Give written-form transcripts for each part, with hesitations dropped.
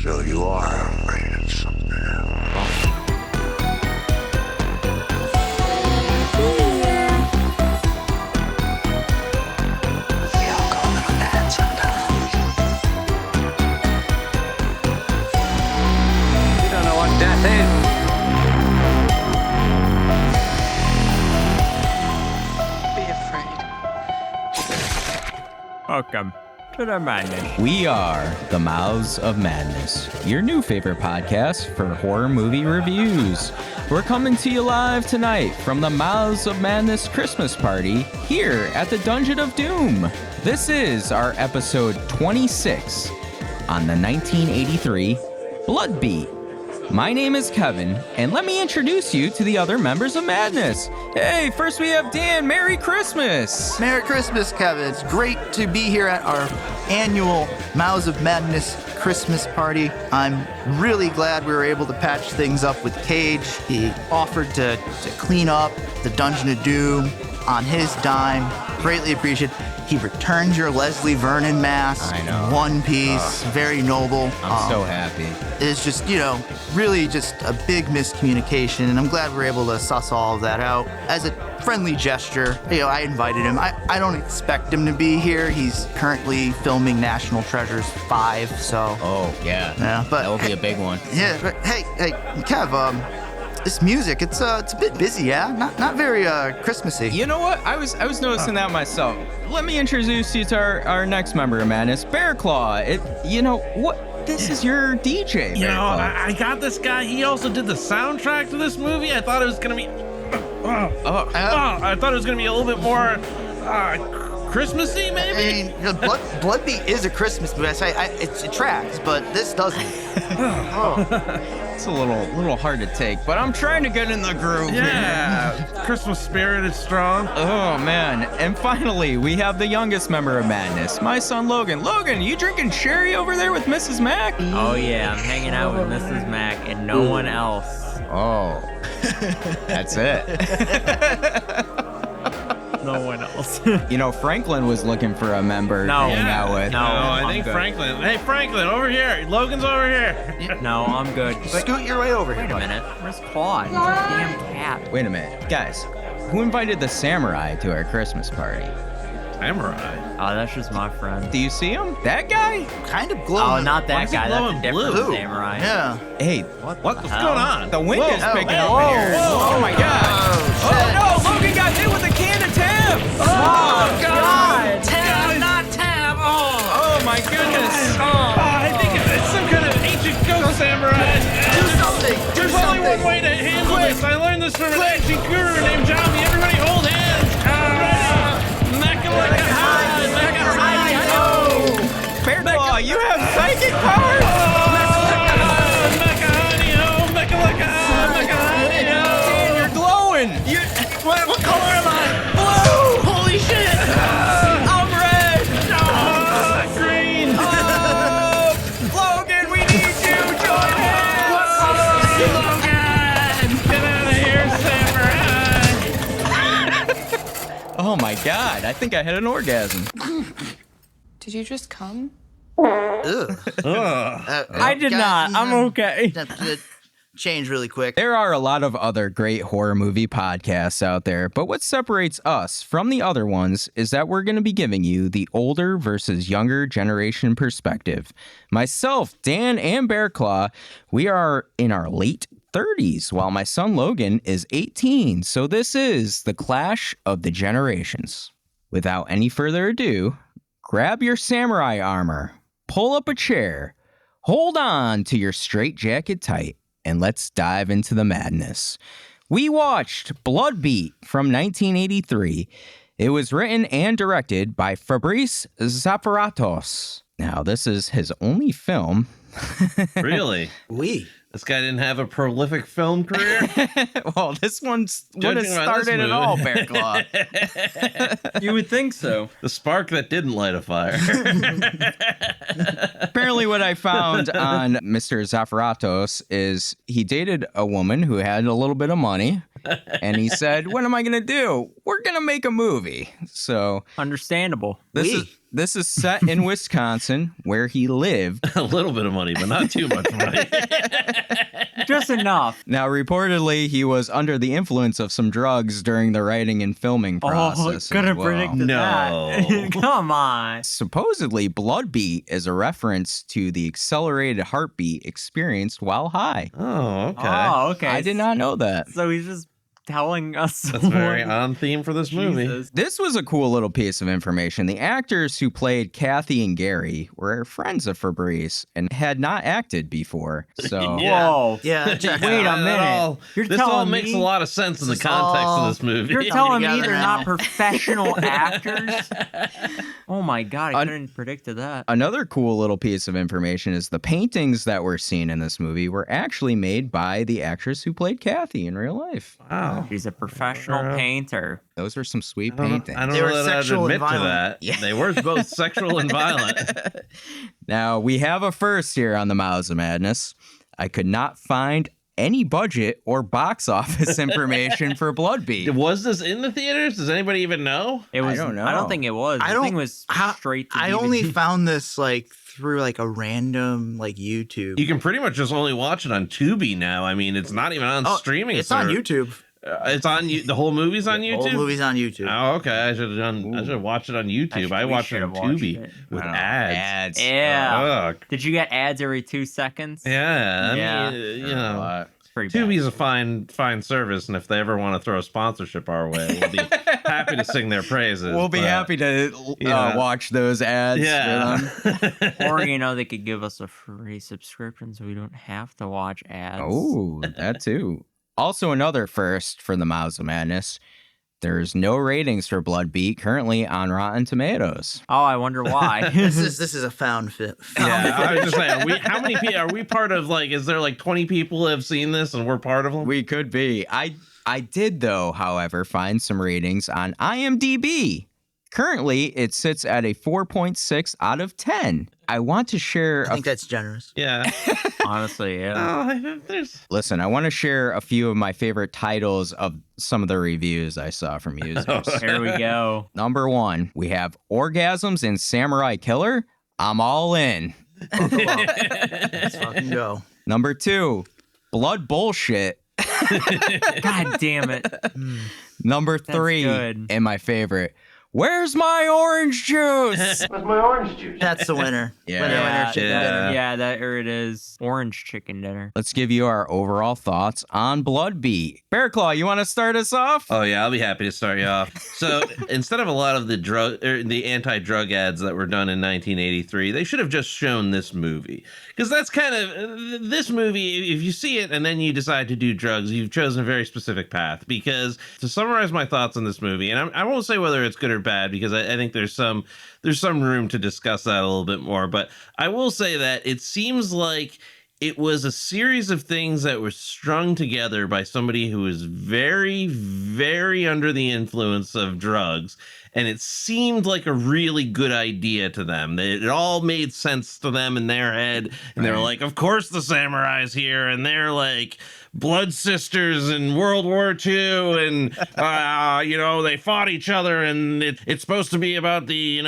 So you are afraid of something. We all go a little mad sometimes. You don't know what death is. Welcome to the madness. We are the Mouths of Madness, your new favorite podcast for horror movie reviews. We're coming to you live tonight from the Mouths of Madness Christmas party here at the Dungeon of Doom. This is our episode 26 on the 1983 Blood Beat. My name is Kevin, and let me introduce you to the other members of Madness. Hey, first we have Dan. Merry Christmas! Merry Christmas, Kevin. It's great to be here at our annual Mouths of Madness Christmas party. I'm really glad we were able to patch things up with Cage. He offered to clean up the Dungeon of Doom on his dime. Greatly appreciated. He returns your Leslie Vernon mask. I know. One piece. Very noble. I'm so happy. It's just, really just a big miscommunication, and I'm glad we were able to suss all of that out. As a friendly gesture, I invited him. I don't expect him to be here. He's currently filming National Treasures 5, so... Oh, yeah. Yeah, but... That will be a big one. Yeah, but hey, Kev, this music, it's a bit busy, yeah? Not very, Christmassy. You know what? I was noticing that myself. Let me introduce you to our next member of Madness, Bearclaw. This is your DJ, Bearclaw. I got this guy. He also did the soundtrack to this movie. I thought it was gonna be. I thought it was gonna be a little bit more Christmassy, maybe. I mean, Blood Beat is a Christmas movie. It tracks, but this doesn't. It's a little hard to take, but I'm trying to get in the groove. Yeah, Christmas spirit is strong. Oh, man. And finally, we have the youngest member of Madness, my son, Logan. Logan, you drinking sherry over there with Mrs. Mac? Oh yeah, I'm hanging out with Mrs. Mac and no one else. Oh, that's it. No one else. Franklin was looking for a member to hang out with. No, I think good. Franklin. Hey, Franklin, over here. Logan's over here. No, I'm good. Scoot your way over here. Wait a minute. Where's Claude? He's a damn cat. Wait a minute. Guys, who invited the samurai to our Christmas party? Samurai. Oh, that's just my friend. Do you see him? That guy? Kind of glowing. Oh, not Why that is he guy. That's glowing a different blue? samurai. Yeah. Hey, What's going hell? on? the wind is picking up whoa, in here. whoa. Oh my god. Oh no, Logan got hit with a can of Tab. Oh god. Tab, not Tab. Oh my goodness. I think it's some kind of ancient ghost samurai. Do something. Do There's only something. one way to handle this. I learned this from an ancient guru named Johnny. Everybody hold hands. Bearclaw, you have psychic powers? Dan, you're glowing. What color am I? Blue. Holy shit! I'm red. Green! Logan, we need you. Join hands. Logan! Get out of here, samurai! Oh my god, I think I had an orgasm. Did you just come? Ugh. I did Guys, not. I'm okay. Change really quick. There are a lot of other great horror movie podcasts out there, but what separates us from the other ones is that we're going to be giving you the older versus younger generation perspective. Myself, Dan, and Bearclaw, we are in our late 30s, while my son Logan is 18, so this is the clash of the generations. Without any further ado, grab your samurai armor, pull up a chair, hold on to your straitjacket tight, and let's dive into the madness. We watched Blood Beat from 1983. It was written and directed by Fabrice Zaffaratos. Now, this is his only film. Really? This guy didn't have a prolific film career? Well, this one's what has Judging by this started it movie. all, Bearclaw. You would think so. The spark that didn't light a fire. Apparently what I found on Mr. Zaffaratos is he dated a woman who had a little bit of money. And he said, what am I going to do? We're going to make a movie. So Understandable. this is set in Wisconsin, where he lived. A little bit of money, but not too much money. Just enough. Now, reportedly, he was under the influence of some drugs during the writing and filming process. Could have as well. predicted that. Come on. Supposedly, bloodbeat is a reference to the accelerated heartbeat experienced while high. Oh, okay. Oh, okay. I did not know that. So he's just telling us. That's very on theme for this movie. Jesus. This was a cool little piece of information. The actors who played Kathy and Gary were friends of Fabrice and had not acted before. So Yeah. Whoa. Yeah, that checks Wait out. a minute. You're This all telling makes me a lot of sense in the This is context all- of this movie. You're telling me together they're now. not professional actors? Oh my god, I couldn't predict that. another cool little piece of information is the paintings that we're seeing in this movie were actually made by the actress who played Kathy in real life. Wow. She's a professional painter. Those are some sweet paintings. I don't They know were that I'd sexual and admit to violent. that. They were both sexual and violent. Now, we have a first here on the Mouths of Madness. I could not find any budget or box office information for Bloodbeat. Was this in the theaters? Does anybody even know? It was. I don't know. I don't think it was. I The don't- thing was how- straight to I DVD. only found this like through like a random like YouTube. You can pretty much just only watch it on Tubi now. I mean, it's not even on streaming. It's on YouTube. It's on the whole movie's on YouTube. Whole movie's on YouTube. Oh, okay. I should have watched it on YouTube. I we watched it should on have watched Tubi it. with I don't know, ads. Yeah. Ugh. Did you get ads every 2 seconds? Yeah. I Yeah. mean, you know, It's pretty bad. Tubi's a fine service, and if they ever want to throw a sponsorship our way, we'll be happy to sing their praises. We'll be but- happy to Yeah. watch those ads Yeah. for them. Or, they could give us a free subscription so we don't have to watch ads. Oh, that too. Also, another first for the Mouths of Madness. There's no ratings for Bloodbeat currently on Rotten Tomatoes. Oh, I wonder why. This is a found fit. Yeah, I was just saying, how many people are we part of? Like, is there like 20 people who have seen this and we're part of them? We could be. I did, though, however, find some ratings on IMDb. Currently, it sits at a 4.6 out of 10. I want to share. I think that's generous. Yeah. Honestly, yeah. Listen, I want to share a few of my favorite titles of some of the reviews I saw from users. Here we go. Number 1, we have Orgasms in Samurai Killer. I'm all in. Let's fucking go. Number 2, Blood Bullshit. God damn it. Number 3, good. and my favorite, Where's my orange juice? That's the winner. Yeah. Winner, chicken dinner. Yeah, there it is. Orange chicken dinner. Let's give you our overall thoughts on Bloodbeat. Bearclaw, you want to start us off? Oh yeah, I'll be happy to start you off. So instead of a lot of the anti-drug ads that were done in 1983, they should have just shown this movie, because that's kind of this movie. If you see it and then you decide to do drugs, you've chosen a very specific path. Because to summarize my thoughts on this movie, and I won't say whether it's good or bad, because I think there's some room to discuss that a little bit more. But I will say that it seems like it was a series of things that were strung together by somebody who was very, very under the influence of drugs. And it seemed like a really good idea to them. It all made sense to them in their head. And they were like, of course the samurai's here. And they're like blood sisters in World War II. And, they fought each other. And it's supposed to be about the,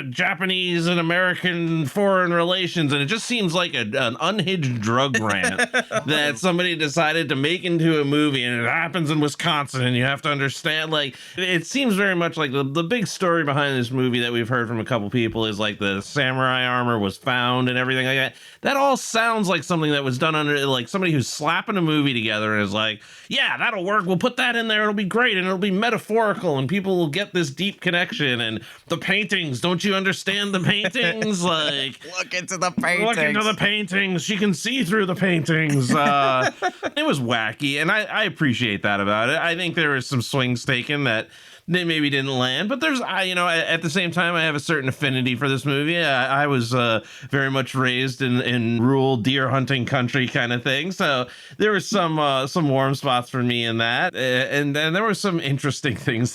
Japanese and American foreign relations. And it just seems like an unhinged drug rant that somebody decided to make into a movie. And it happens in Wisconsin. And you have to understand, like, it seems very much like the big story behind this movie that we've heard from a couple people is like the samurai armor was found and everything like that. That all sounds like something that was done under, like, somebody who's slapping a movie together and is like, yeah, that'll work. We'll put that in there. It'll be great. And it'll be metaphorical and people will get this deep connection. And the paintings, don't you understand the paintings? Like, Look into the paintings. look into the paintings. She can see through the paintings. It was wacky, and I appreciate that about it. I think there was some swings taken that maybe didn't land. But there's, at the same time, I have a certain affinity for this movie. I was very much raised in rural deer hunting country kind of thing, so there was some warm spots for me in that, and then there were some interesting choices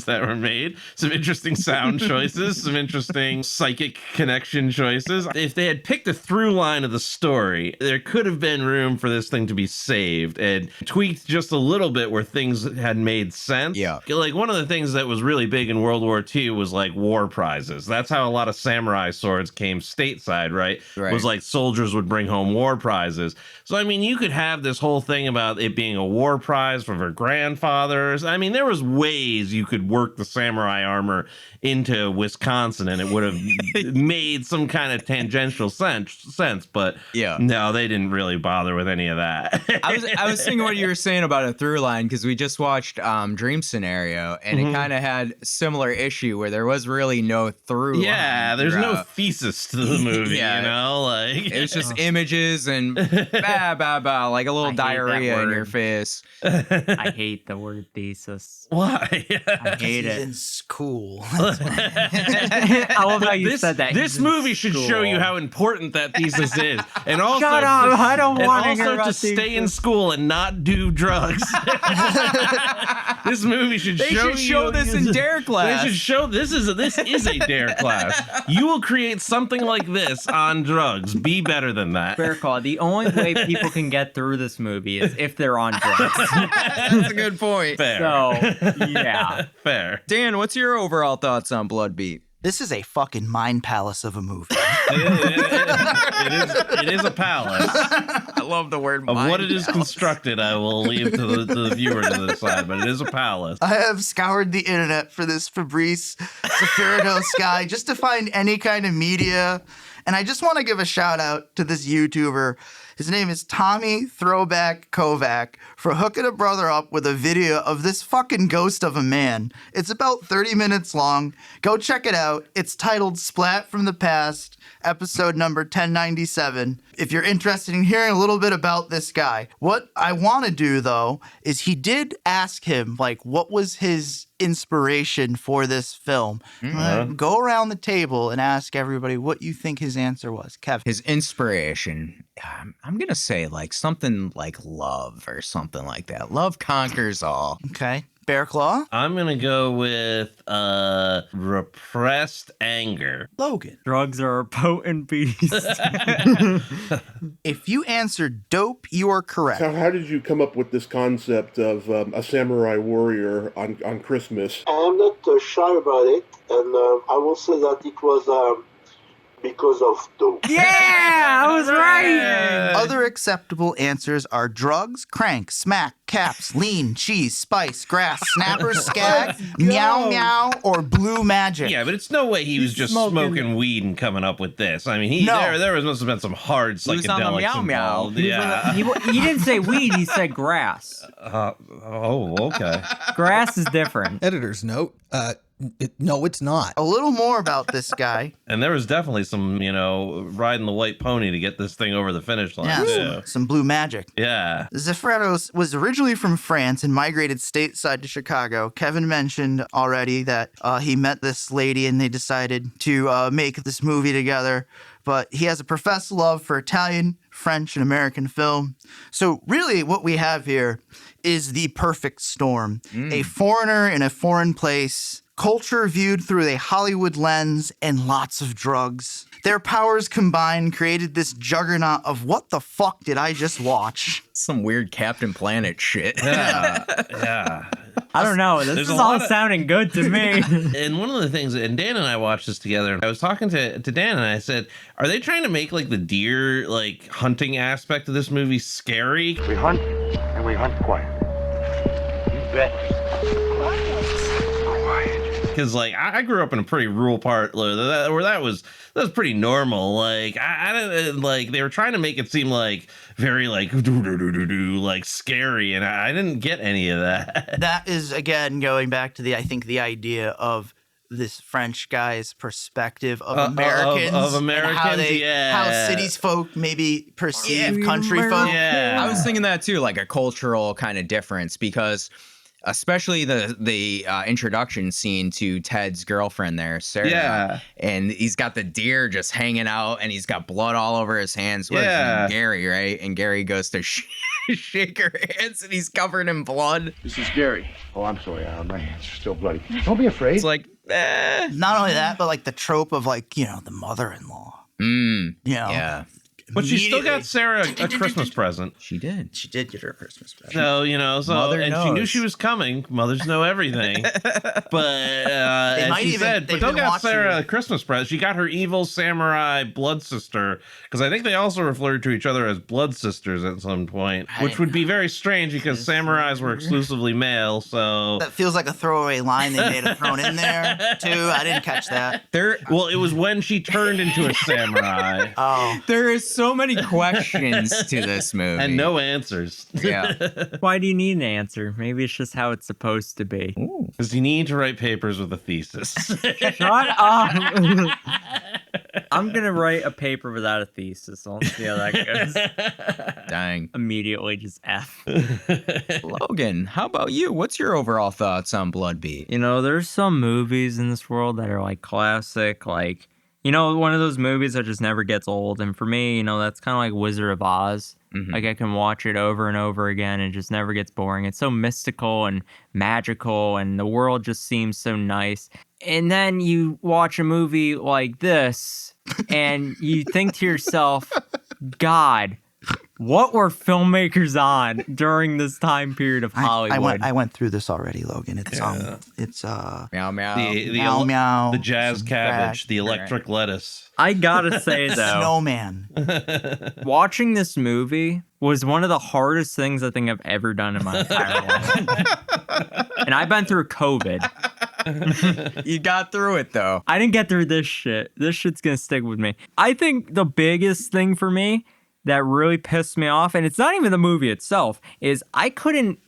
that were made, some interesting sound choices, some interesting psychic connection choices. If they had picked a through line of the story, there could have been room for this thing to be saved and tweaked just a little bit where things had made sense. Yeah. Like one of the things that was really big in World War II was like war prizes. That's how a lot of samurai swords came stateside, right? Was like soldiers would bring home war prizes. So, I mean, you could have this whole thing about it being a war prize from her grandfathers. I mean, there was ways you could work the samurai armor into Wisconsin and it would have made some kind of tangential sense, but no, they didn't really bother with any of that. I was thinking what you were saying about a through line, because we just watched Dream Scenario, and it kind of had similar issue where there was really no through line. There's no thesis to the movie, like it was just images and like a little diarrhia in your face. I hate the word thesis. Why? I hate it. It's cool. I love how you said that. This movie should show you how important that thesis is, and also Shut up! I don't want to hear about to stay in school and not do drugs. This movie should show this in dare class. They should show this is a dare class. You will create something like this on drugs. Be better than that. Bearclaw, the only way people can get through this movie is if they're on drugs. That's a good point. Fair. So, yeah. Fair. Dan, what's your overall thoughts on Bloodbeat? This is a fucking mind palace of a movie. It is a palace. I love the word of what it is constructed. I will leave to the viewer to decide, but it is a palace. I have scoured the internet for this Fabrice Seferidos guy just to find any kind of media, and I just want to give a shout out to this YouTuber. His name is Tommy Throwback Kovac for hooking a brother up with a video of this fucking ghost of a man. It's about 30 minutes long. Go check it out. It's titled Splat from the Past, episode number 1097. If you're interested in hearing a little bit about this guy, what I want to do though is he did ask him, like, what was his inspiration for this film? Go around the table and ask everybody what you think his answer was. Kevin. His inspiration, I'm going to say like something like love or something like that. Love conquers all. Okay. Bearclaw. I'm going to go with repressed anger. Logan. Drugs are a potent beast. If you answered dope, you are correct. So how did you come up with this concept of a samurai warrior on Christmas? I'm not shy about it, and I will say that it was because of dope. Yeah, I was right. Other acceptable answers are drugs, crank, smack, caps, lean, cheese, spice, grass, snapper, skag, meow meow, or blue magic. Yeah, but it's no way he was just smoking weed and coming up with this. I mean, there must have been some hard psychedelics involved. Yeah. He didn't say weed, he said grass. Okay. Grass is different. Editor's note. No, it's not. A little more about this guy. And there was definitely some, riding the white pony to get this thing over the finish line. Yeah, some blue magic. Yeah. Seferidos was originally from France and migrated stateside to Chicago. Kevin mentioned already that he met this lady and they decided to make this movie together. But he has a professed love for Italian, French, and American film. So really what we have here is the perfect storm. A foreigner in a foreign place, culture viewed through a Hollywood lens, and lots of drugs. Their powers combined created this juggernaut of what the fuck did I just watch? Some weird Captain Planet shit. Yeah. I don't know. This is all sounding good to me. And one of the things, and Dan and I watched this together, and I was talking to Dan and I said, are they trying to make like the deer hunting aspect of this movie scary? We hunt and we hunt quiet. You bet. Because I grew up in a pretty rural part where that was pretty normal. I didn't they were trying to make it seem very scary, and I didn't get any of that. That is again going back to the idea of this French guy's perspective of Americans, of Americans, and how cities folk maybe perceive country folk. Yeah. I was thinking that too, like a cultural kind of difference, because especially the introduction scene to Ted's girlfriend there, Sarah. Yeah. And he's got the deer just hanging out, and he's got blood all over his hands. What is his name? Gary, right? And Gary goes to shake her hands, and he's covered in blood. This is Gary. Oh, I'm sorry, my hands are still bloody. Don't be afraid. It's like, Not only that, but like the trope of like, you know, the mother-in-law. You know? Yeah. But she still got Sarah a Christmas present. She did. She did get her a Christmas present. So, you know, Mother and knows. she knew she was coming. Mothers know everything. But as might she even- said, they've but don't been got Sarah watching- a Christmas present. She got her evil samurai blood sister, because I think they also referred to each other as blood sisters at some point, which would be very strange because samurais were exclusively male. So That feels like a throwaway line they may have thrown in there too. I didn't catch that. well, it was when she turned into a samurai. Oh, There is so many questions to this movie. And no answers. Yeah. Why do you need an answer? Maybe it's just how it's supposed to be. Because you need to write papers with a thesis. Shut up. I'm gonna write a paper without a thesis. I'll see how that goes. Dang. Immediately just F. Logan, how about you? What's your overall thoughts on Bloodbeat? You know, there's some movies in this world that are like classic, like, you know, one of those movies that just never gets old. And for me, you know, that's kind of like Wizard of Oz. Like I can watch it over and over again and it just never gets boring. It's so mystical and magical and the world just seems so nice. And then you watch a movie like this and you think to yourself, God, what were filmmakers on during this time period of Hollywood? I went through this already, Logan. It's Meow meow. meow meow. The jazz some cabbage, crack. the electric lettuce. I gotta say though, Snowman. watching this movie was one of the hardest things I think I've ever done in my entire life. And I've been through COVID. You got through it though. I didn't get through this shit. This shit's gonna stick with me. I think the biggest thing for me that really pissed me off, and it's not even the movie itself, is I couldn't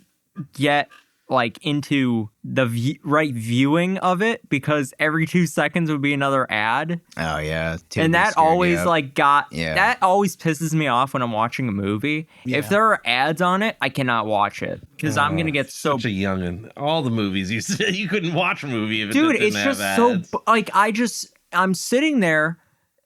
get like into the right viewing of it because every 2 seconds would be another ad. Oh yeah. And that always that always pisses me off when I'm watching a movie. Yeah. If there are ads on it, I cannot watch it because I'm gonna get so Such a youngin'. All the movies you said you couldn't watch a movie if it dude. didn't It's have just ads. so like I'm sitting there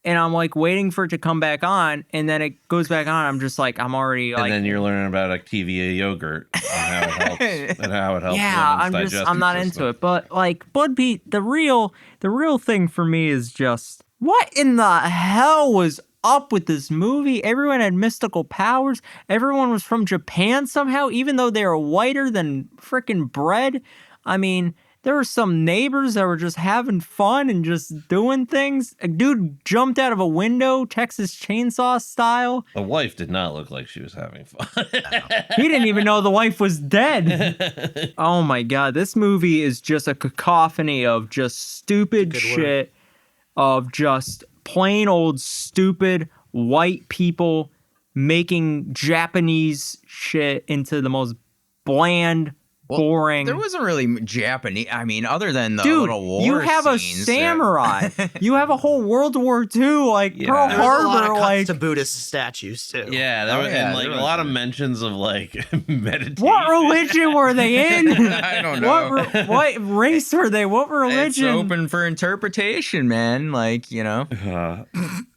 and I'm like waiting for it to come back on, and then it goes back on. I'm just like I'm already like. And then you're learning about Activia yogurt and how it helps. And how it helps. Yeah, women's I'm not digestive into it. But like Bloodbeat, the real thing for me is just what in the hell was up with this movie? Everyone had mystical powers. Everyone was from Japan somehow, even though they were whiter than freaking bread. I mean, there were some neighbors that were just having fun and just doing things. A dude jumped out of a window, Texas Chainsaw style. The wife did not look like she was having fun. He didn't even know the wife was dead. Oh my God. This movie is just a cacophony of just stupid shit, of just plain old stupid white people making Japanese shit into the most bland, boring. There wasn't really Japanese. I mean, other than the Dude, little war you have a scenes, samurai. You have a whole World War II, like Pearl There was a lot of Harbor, cuts like to Buddhist statues too. Yeah, there was, and like there a lot of mentions of like meditation. what religion were they in? I don't know. What race were they? What It's religion? open for interpretation, man. Like, you know.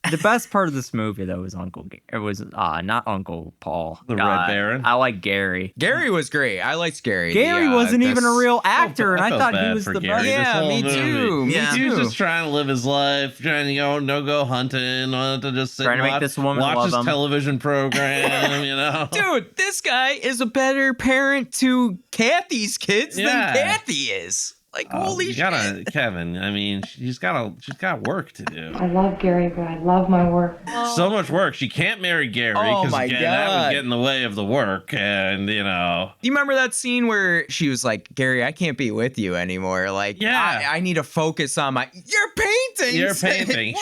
The best part of this movie, though, was not Uncle Paul. The Red Baron? I like Gary. Gary was great. I liked Gary. Gary wasn't even a real actor, and I felt thought he bad was for the Gary best. this Yeah, whole me movie. too. Me Yeah. He was too. just trying to live his life, trying to no go hunting, wanted to just sit Trying to and make this woman watch love his him. television program, you know. Dude, this guy is a better parent to Kathy's kids Yeah. than Kathy is. Like, holy you shit. gotta, Kevin. I mean, she's got work to do. I love Gary, but I love my work. So much work. She can't marry Gary Oh because my again, that God. would get in the way of the work, and you know. Do you remember that scene where she was like, Gary, I can't be with you anymore. Like, Yeah. I need to focus on your paintings. You're painting.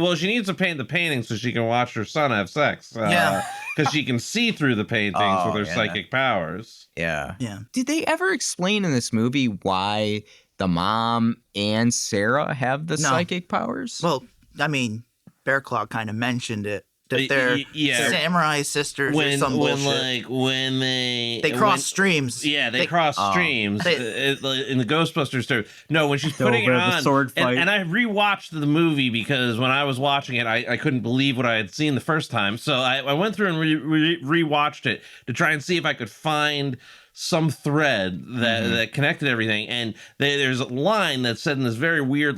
What? She needs to paint the painting so she can watch her son have sex. Yeah. Because she can see through the paintings with her psychic powers. Yeah. Yeah. Did they ever explain in this movie why the mom and Sarah have the No. psychic powers? Well, I mean, Bearclaw kind of mentioned it that they're samurai sisters or some bullshit. When they cross streams. Yeah, they cross streams in the Ghostbusters story. No, when she's putting it on, sword fight. And I rewatched the movie because when I was watching it, I couldn't believe what I had seen the first time. So I went through and rewatched it to try and see if I could find some thread that connected everything, and there's a line that's said in this very weird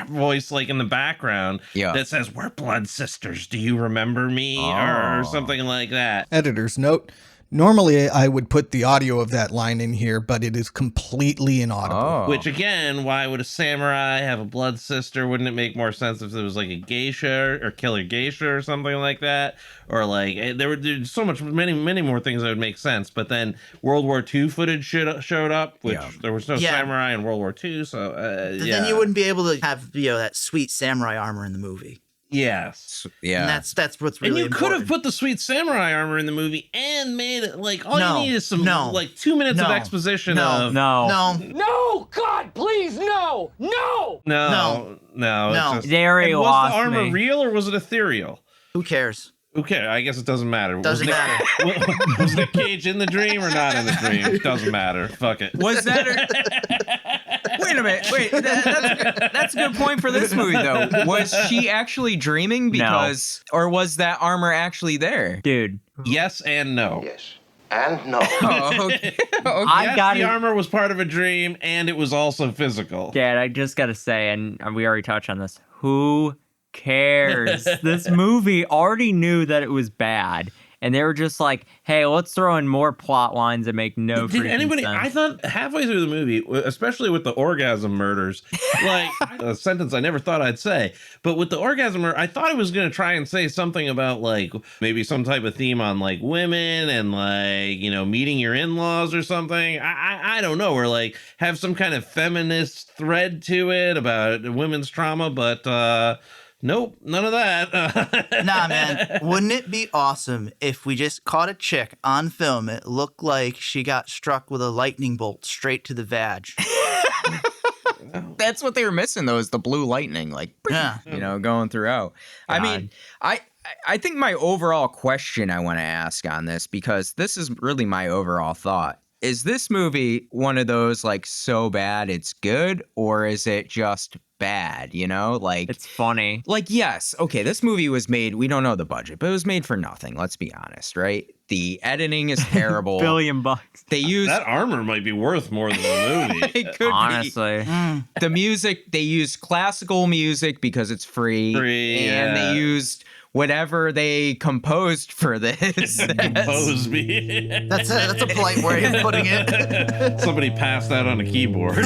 voice, like in the background, that says, "We're blood sisters, do you remember me?" or something like that. Editor's note: normally I would put the audio of that line in here, but it is completely inaudible. Which again, why would a samurai have a blood sister? Wouldn't it make more sense if it was like a geisha or killer geisha or something like that? Or like there's so many more things that would make sense. But then World War II footage showed up, which there was no samurai in World War II. So then you wouldn't be able to have that sweet samurai armor in the movie. Yes. Yeah. And that's what's really important. And you could have put the sweet samurai armor in the movie and made it like all you need is some 2 minutes of exposition of No, God, please, no. It's Very was lost the armor me. real or was it ethereal? Who cares? Okay, I guess it doesn't matter. Doesn't matter. Was Nick Cage in the dream or not in the dream? Doesn't matter. Fuck it. Was that? Wait a minute. Wait, that's a good point for this movie, though. Was she actually dreaming? Because, or was that armor actually there, dude? Yes and no. Yes. And no. Okay. The armor was part of a dream, and it was also physical. Dad, I just gotta say, and we already touched on this. Who cares? This movie already knew that it was bad, and they were just like, "Hey, let's throw in more plot lines that make no freaking sense." I thought halfway through the movie, especially with the orgasm murders, like a sentence I never thought I'd say, but with the orgasm murder, I thought it was going to try and say something about like maybe some type of theme on like women and like, you know, meeting your in-laws or something. I don't know, or like have some kind of feminist thread to it about women's trauma, but nope, none of that. Nah, man. Wouldn't it be awesome if we just caught a chick on film? It looked like she got struck with a lightning bolt straight to the vag. That's what they were missing, though, is the blue lightning, like, you know, going throughout. God. I mean, I think my overall question I want to ask on this, because this is really my overall thought. Is this movie one of those, like, so bad it's good, or is it just bad, you know? Like, it's funny. Like, yes, okay, this movie was made, we don't know the budget, but it was made for nothing, let's be honest, right? The editing is terrible. $1 billion. They use that armor might be worth more than the movie. It could honestly. The music, they used classical music because it's free and they used whatever they composed for this. Compose me. That's a polite way of putting it. Somebody passed out on a keyboard.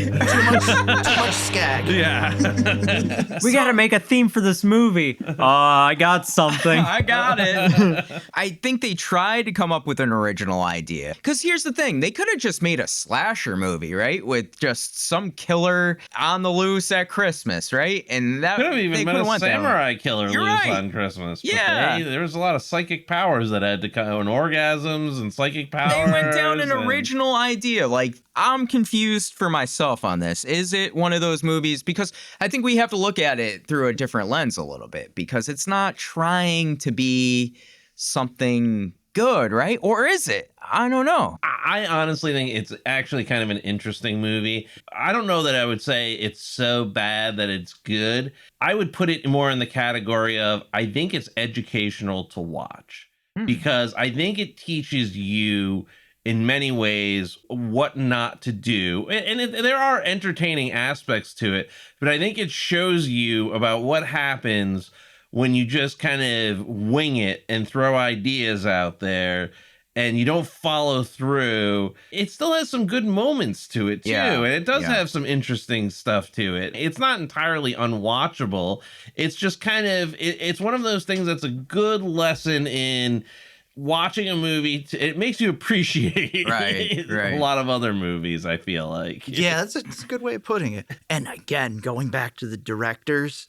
too much skag. Yeah. We gotta make a theme for this movie. I got something. I got it. I think they tried to come up with an original idea. Because here's the thing. They could have just made a slasher movie, right? With just some killer on the loose at Christmas, right? And that could have even been a samurai killer loose on Christmas. Yeah. There was a lot of psychic powers that had to come, and orgasms and psychic powers. They went down an original idea. Like, I'm confused for myself on this. Is it one of those movies? Because I think we have to look at it through a different lens a little bit, because it's not trying to be something good, right? Or is it? I don't know. I honestly think it's actually kind of an interesting movie. I don't know that I would say it's so bad that it's good. I would put it more in the category of, I think it's educational to watch, because I think it teaches you in many ways what not to do. And there are entertaining aspects to it, but I think it shows you about what happens when you just kind of wing it and throw ideas out there and you don't follow through. It still has some good moments to it too. And it does have some interesting stuff to it. It's not entirely unwatchable. It's just kind of, it's one of those things that's a good lesson in watching a movie. It makes you appreciate a lot of other movies, I feel like. Yeah, that's a good way of putting it. And again, going back to the directors,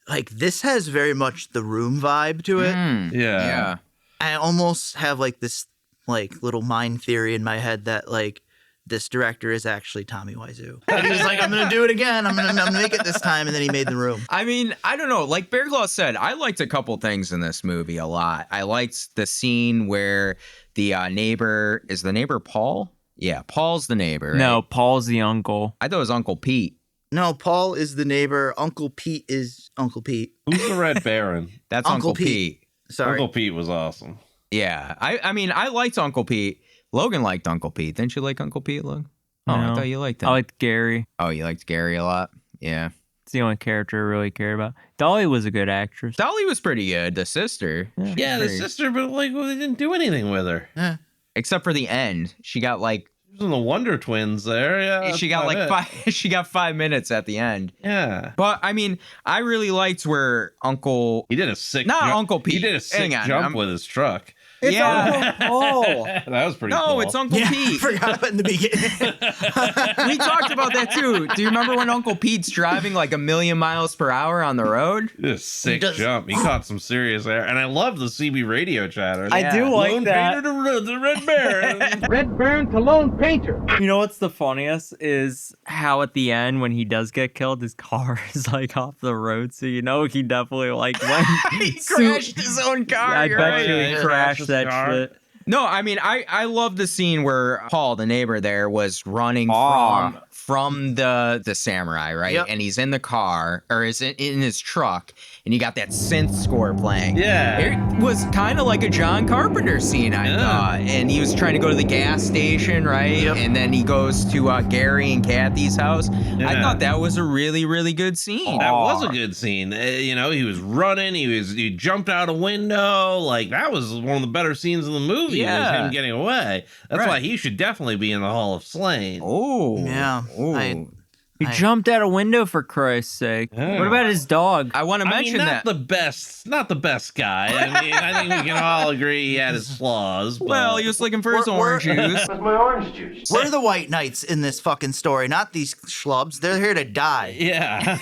like, this has very much the Room vibe to it. Yeah. I almost have like this like little mind theory in my head that like this director is actually Tommy Wiseau. And he was like, I'm going to do it again. I'm going to make it this time. And then he made The Room. I mean, I don't know. Like Bearclaw said, I liked a couple things in this movie a lot. I liked the scene where the neighbor, is the neighbor Paul? Yeah, Paul's the neighbor. Right? No, Paul's the uncle. I thought it was Uncle Pete. No, Paul is the neighbor. Uncle Pete is Uncle Pete. Who's the Red Baron? That's Uncle Pete. Sorry. Uncle Pete was awesome. Yeah. I mean, I liked Uncle Pete. Logan liked Uncle Pete. Didn't you like Uncle Pete, Logan? Oh, No. I thought you liked him. I liked Gary. Oh, you liked Gary a lot? Yeah. It's the only character I really care about. Dolly was a good actress. Dolly was pretty good. The sister. Yeah, the sister, but like, well, they didn't do anything with her. Yeah. Except for the end. She got like... She was in the Wonder Twins there. Yeah, she got like it. she got 5 minutes at the end. Yeah. But I mean, I really liked where Uncle... He did a sick Not jump. Uncle Pete. He did a sick Hang on, jump with his truck. It's Yeah. Uncle Paul. That was pretty No, cool. it's Uncle Yeah, I Pete. forgot in the beginning. We talked about that too. Do you remember when Uncle Pete's driving like 1,000,000 miles per hour on the road? He did a sick jump. He caught some serious air. And I love the CB radio chatter. I do like Lone that. Painter to the Red Baron. Red Baron to Lone Painter. You know what's the funniest is how at the end when he does get killed, his car is like off the road, so you know he definitely like went. He crashed his own car. I you're bet right. you Yeah, he he crashed crashed that his car. shit. No, I mean, I love the scene where Paul, the neighbor there, was running Aw. from the samurai, right? Yep. And he's in the car, or is in his truck, and you got that synth score playing. Yeah. It was kind of like a John Carpenter scene, I thought. And he was trying to go to the gas station, right? Yep. And then he goes to Gary and Kathy's house. I Yeah. thought that was a really, really good scene. That was a good scene. You know, he was running. He jumped out a window. Like, that was one of the better scenes in the movie. Yeah. Was him getting away. That's Right. why he should definitely be in the Hall of Slain. Oh. Yeah. Ooh. He jumped out a window for Christ's sake. Yeah. What about his dog? I want to mention not that. not the best guy. I mean, I think we can all agree he had his flaws. But... Well, he was looking for his We're- orange juice. Where's my orange juice? We're the white knights in this fucking story, not these schlubs. They're here to die. yeah.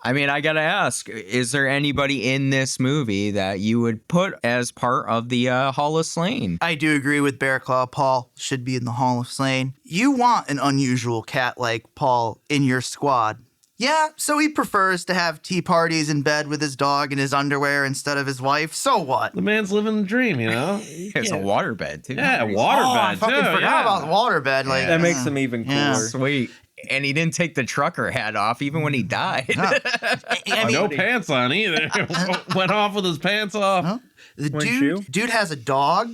I mean, I gotta ask, is there anybody in this movie that you would put as part of the Hall of Slain? I do agree with Bearclaw. Paul should be in the Hall of Slain. You want an unusual cat like Paul in your squad. Yeah, so he prefers to have tea parties in bed with his dog in his underwear instead of his wife. So what? The man's living the dream, you know? It's a waterbed, too. Yeah, Oh, I waterbed, fucking too. forgot yeah. about the waterbed. Like That makes him even cooler. Yeah. Sweet. And he didn't take the trucker hat off even when he died. I mean, No pants on either. Went off with his pants off. Huh? The One shoe? dude has a dog.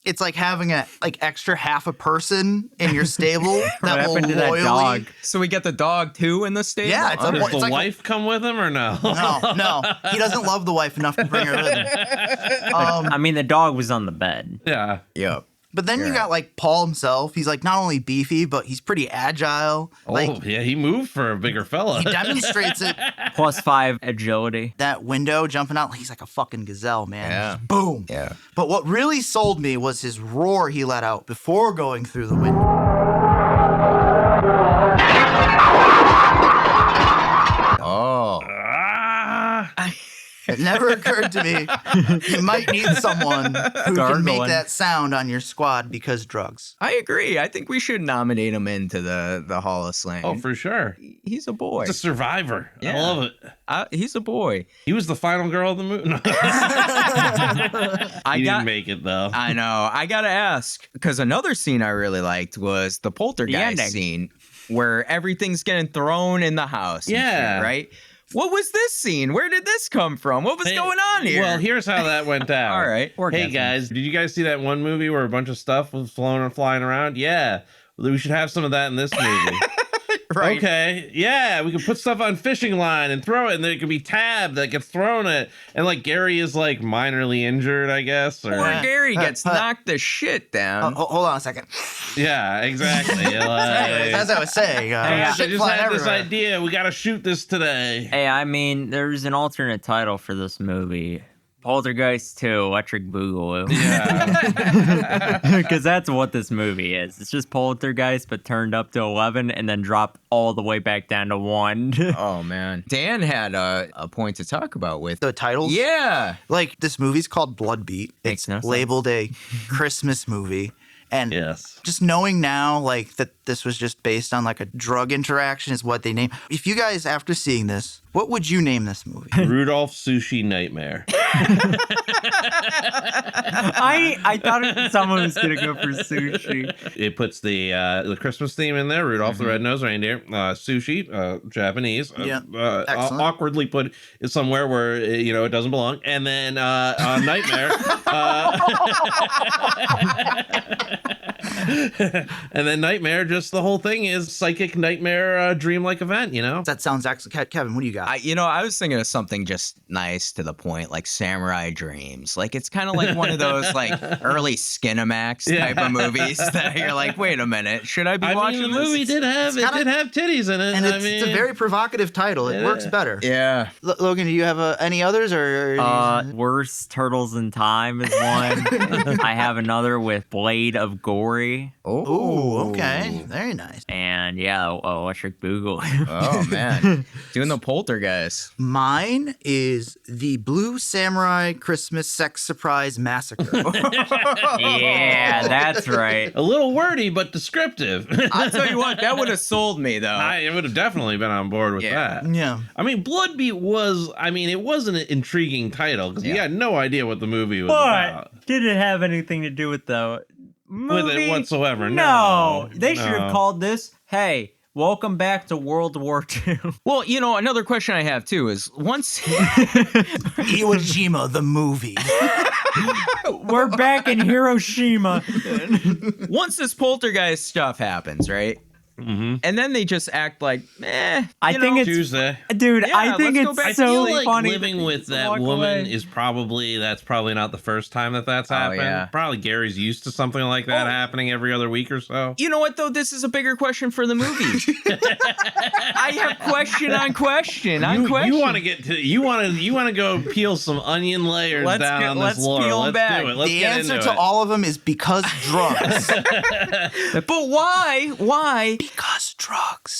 It's like having a extra half a person in your stable that What will happened to that loyally. dog? So we get the dog, too, in the stable? Yeah, it's a- Does the like a- wife come with him or no? No, he doesn't love the wife enough to bring her with him. I mean, the dog was on the bed. Yeah. Yep. But then you got like Paul himself. He's like not only beefy, but he's pretty agile. Like Oh, yeah, he moved for a bigger fella. he demonstrates it. +5 agility. That window jumping out, he's like a fucking gazelle, man. Yeah. Just boom. Yeah. But what really sold me was his roar he let out before going through the window. Oh. It never occurred to me you might need someone who can make that sound on your squad because drugs. I agree. I think we should nominate him into the Hall of Slain. Oh, for sure. He's a boy. He's a survivor. Yeah. I love it. He's a boy. He was the final girl of the movie. No. I He got, didn't make it, though. I know. I gotta ask, because another scene I really liked was the poltergeist ending. scene where everything's getting thrown in the house. and Yeah. shit, right? What was this scene? Where did this come from? What was going on here? Well, here's how that went down. All right. Hey, Orgasm. guys, did you guys see that one movie where a bunch of stuff was flying around? Yeah. We should have some of that in this movie. Right. Okay. Yeah, we could put stuff on fishing line and throw it, and then it could be tab that gets thrown at. And like Gary is like minorly injured, I guess. Or Poor Gary gets knocked the shit down. Hold on a second. yeah, exactly. As I was saying, I shit just flying had this everywhere. idea. We got to shoot this today. Hey, I mean, there's an alternate title for this movie. Poltergeist 2, Electric Boogaloo. Yeah. Because that's what this movie is. It's just Poltergeist, but turned up to 11 and then dropped all the way back down to 1. Oh, man. Dan had a point to talk about with The titles? Yeah. Like, this movie's called Blood Beat. Makes It's no sense. labeled a Christmas movie. And yes, just knowing now, like, that this was just based on like a drug interaction is what they named. If you guys, after seeing this, what would you name this movie? Rudolph Sushi Nightmare. I thought someone was gonna go for sushi. It puts the Christmas theme in there. Rudolph the Red-Nosed Reindeer. Sushi, Japanese. Awkwardly put somewhere where it doesn't belong. And then Nightmare. And then Nightmare, just the whole thing is psychic nightmare, dreamlike event. That sounds excellent. Kevin, what do you got? I was thinking of something just nice to the point, like Samurai Dreams. Like, it's kind of like one of those like early Skinamax type of movies that you're like, wait a minute, should I be watching the this? movie did have titties in it, and it's a very provocative title. It works better. Yeah. Logan, do you have any others or? Worst Turtles in Time is one. I have another with Blade of Gory. Oh, okay, very nice. And Electric Boogaloo. Oh man, doing the poltergeist. Mine is the Blue Samurai Christmas Sex Surprise Massacre. Yeah, that's right. A little wordy, but descriptive. I'll tell you what, that would have sold me though. I would have definitely been on board with that. Yeah. I mean, Bloodbeat was an intriguing title because you had no idea what the movie was about. Did it have anything to do with the movie? With it whatsoever? No. They should have called this, hey, welcome back to World War II. Well, another question I have too is once Iwo Jima, the movie. We're back in Hiroshima. Once this poltergeist stuff happens, right? Mm-hmm. And then they just act like, I think it's Tuesday. Dude, Yeah, I think it's I so feel like funny. living with that Walk woman away. is probably not the first time that's happened. yeah. Probably Gary's used to something like that happening every other week or so. You know what though? This is a bigger question for the movie. I have question on question on question. You want to get to you want to go peel some onion layers down on this lore. peel 'em Let's back. do it. Let's The get answer into to it. all of them is because drugs. But why? Why? Because drugs.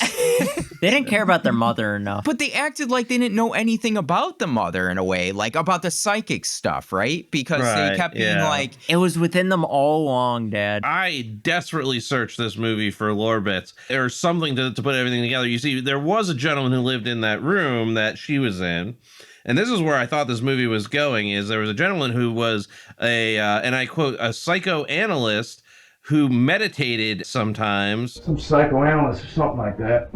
They didn't care about their mother enough. But they acted like they didn't know anything about the mother in a way, like about the psychic stuff, right? Because they kept being like, it was within them all along, Dad. I desperately searched this movie for lore bits or something to put everything together. You see, there was a gentleman who lived in that room that she was in. And this is where I thought this movie was going, is there was a gentleman who was and I quote, a psychoanalyst who meditated sometimes. Some psychoanalyst or something like that.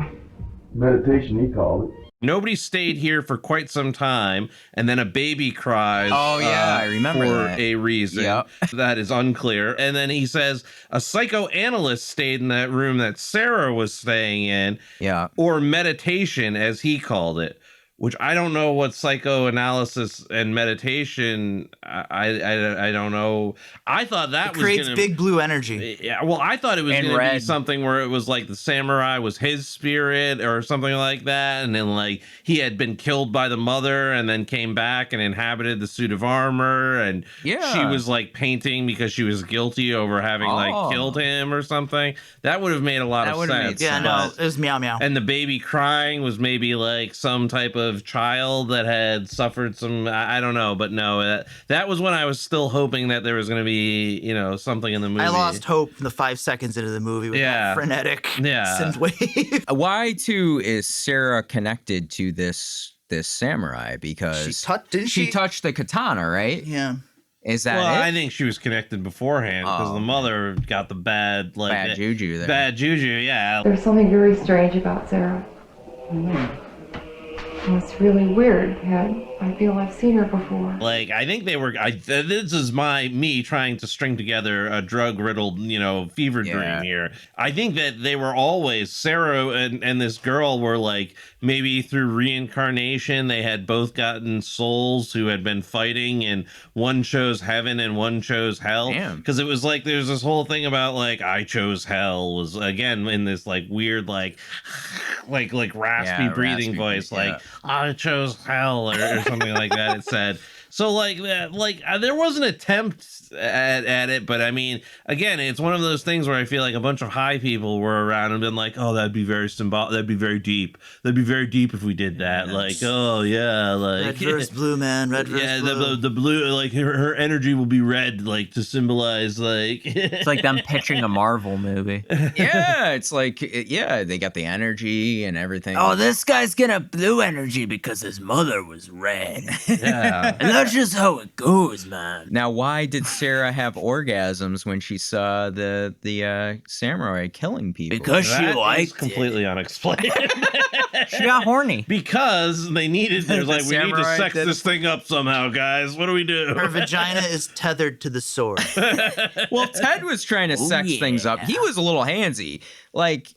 Meditation, he called it. Nobody stayed here for quite some time, and then a baby cries. Oh, yeah, I remember for that. a reason. Yep. That is unclear. And then he says a psychoanalyst stayed in that room that Sarah was staying in. Yeah. Or meditation, as he called it. Which I don't know what psychoanalysis and meditation. I don't know. I thought that was creates big blue energy. Yeah, well, I thought it was going to be something where it was like the samurai was his spirit or something like that, and then like he had been killed by the mother and then came back and inhabited the suit of armor, and she was like painting because she was guilty over having like killed him or something. That would have made a lot of sense. Yeah, no, it was meow meow. And the baby crying was maybe like some type of child that had suffered some, I don't know, but no, that was when I was still hoping that there was going to be, something in the movie. I lost hope in the 5 seconds into the movie with that frenetic synthwave. Why too is Sarah connected to this samurai? Because she touched the katana, right? Yeah. Is that well, it? I think she was connected beforehand because the mother got the bad juju there. Bad juju, yeah. There's something very strange about Sarah. It's really weird. I feel I've seen her before. Like, I think they were. This is me trying to string together a drug-riddled, fever dream here. I think that they were always Sarah and this girl were like maybe through reincarnation they had both gotten souls who had been fighting, and one chose heaven and one chose hell. Because it was like there's this whole thing about like I chose hell was again in this like weird like raspy breathing voice like I chose hell or something like that. It said So like that, there was an attempt at it, but I mean, again, it's one of those things where I feel like a bunch of high people were around and been like, oh, that'd be very symbolic, that'd be very deep, if we did that. Like, oh yeah, like red versus blue, man, red versus blue. The blue, like her energy will be red, like to symbolize like it's like them pitching a Marvel movie. Yeah, it's like they got the energy and everything. Oh, this guy's gonna blue energy because his mother was red. Yeah. And that's just how it goes, man. Now, why did Sarah have orgasms when she saw the samurai killing people? Because she liked it. Completely unexplained. She got horny. Because they needed, they're like, we need to sex this thing up somehow, guys. What do we do? Her vagina is tethered to the sword. Well, Ted was trying to sex things up. He was a little handsy. Like,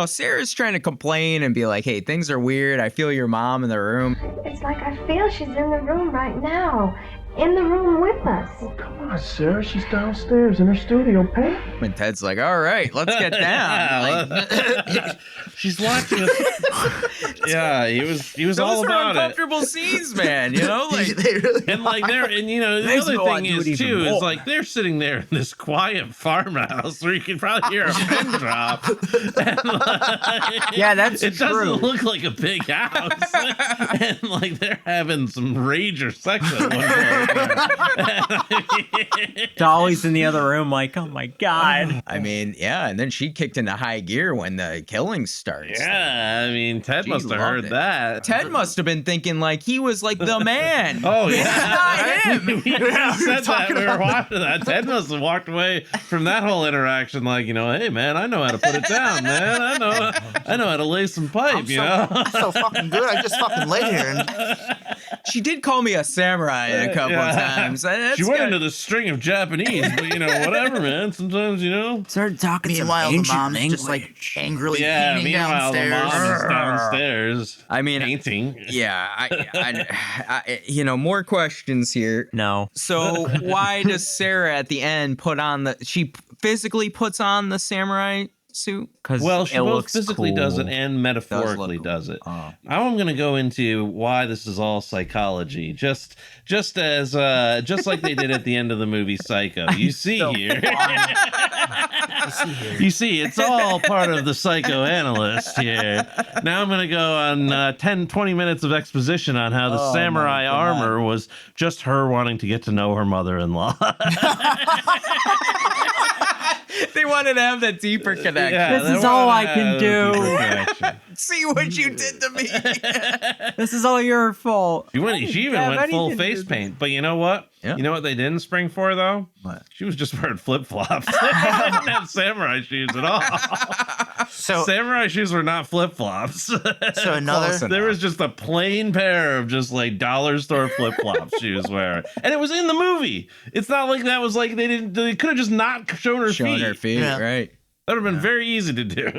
Sarah's trying to complain and be like, hey, things are weird. I feel your mom in the room. It's like I feel she's in the room right now. In the room with us. Oh, come on, Sarah. She's downstairs in her studio, Pam. And Ted's like, all right, let's get down. Like, she's watching us. Yeah, he was all about it. Those are uncomfortable scenes, man. Like, they really and like the other thing is too is like they're sitting there in this quiet farmhouse where you can probably hear a pin drop. And like, yeah, that's it true. Doesn't look like a big house, and like they're having some rage or sex at one point. Dolly's in the other room like, oh my God. I mean, yeah, and then she kicked into high gear when the killing starts. Yeah, I mean, Ted must have heard that. Ted must have been thinking like he was like the man. Oh, yeah. Not him. We said that. We were watching that. Ted must have walked away from that whole interaction like, hey, man, I know how to put it down, man. I know how to lay some pipe, I'm so fucking good. I just fucking lay here. And she did call me a samurai a couple of times. She went into the string of Japanese, but whatever, man. Sometimes, started talking. Meanwhile, the mom's just like angrily painting downstairs. The mom is downstairs. I mean, painting. Yeah, I more questions here. No. So why does Sarah at the end put on she physically puts on the samurai suit? Well, she both physically does it and metaphorically does it. Oh. Now I'm going to go into why this is all psychology, just like they did at the end of the movie Psycho. You see here. You see, it's all part of the psychoanalyst here. Now I'm going to go on 20 minutes of exposition on how the samurai armor was just her wanting to get to know her mother-in-law. They wanted to have that deeper connection. Yeah, this is all I can do. See what you did to me. This is all your fault. She even went full face paint. But you know what? Yeah. You know what they didn't spring for, though? What? She was just wearing flip-flops. They didn't have samurai shoes at all. So samurai shoes were not flip-flops. So there was just a plain pair of just like dollar store flip-flops she was wearing. And it was in the movie. It's not like that was like they could have just not shown her feet. Yeah. Right. That would have been very easy to do.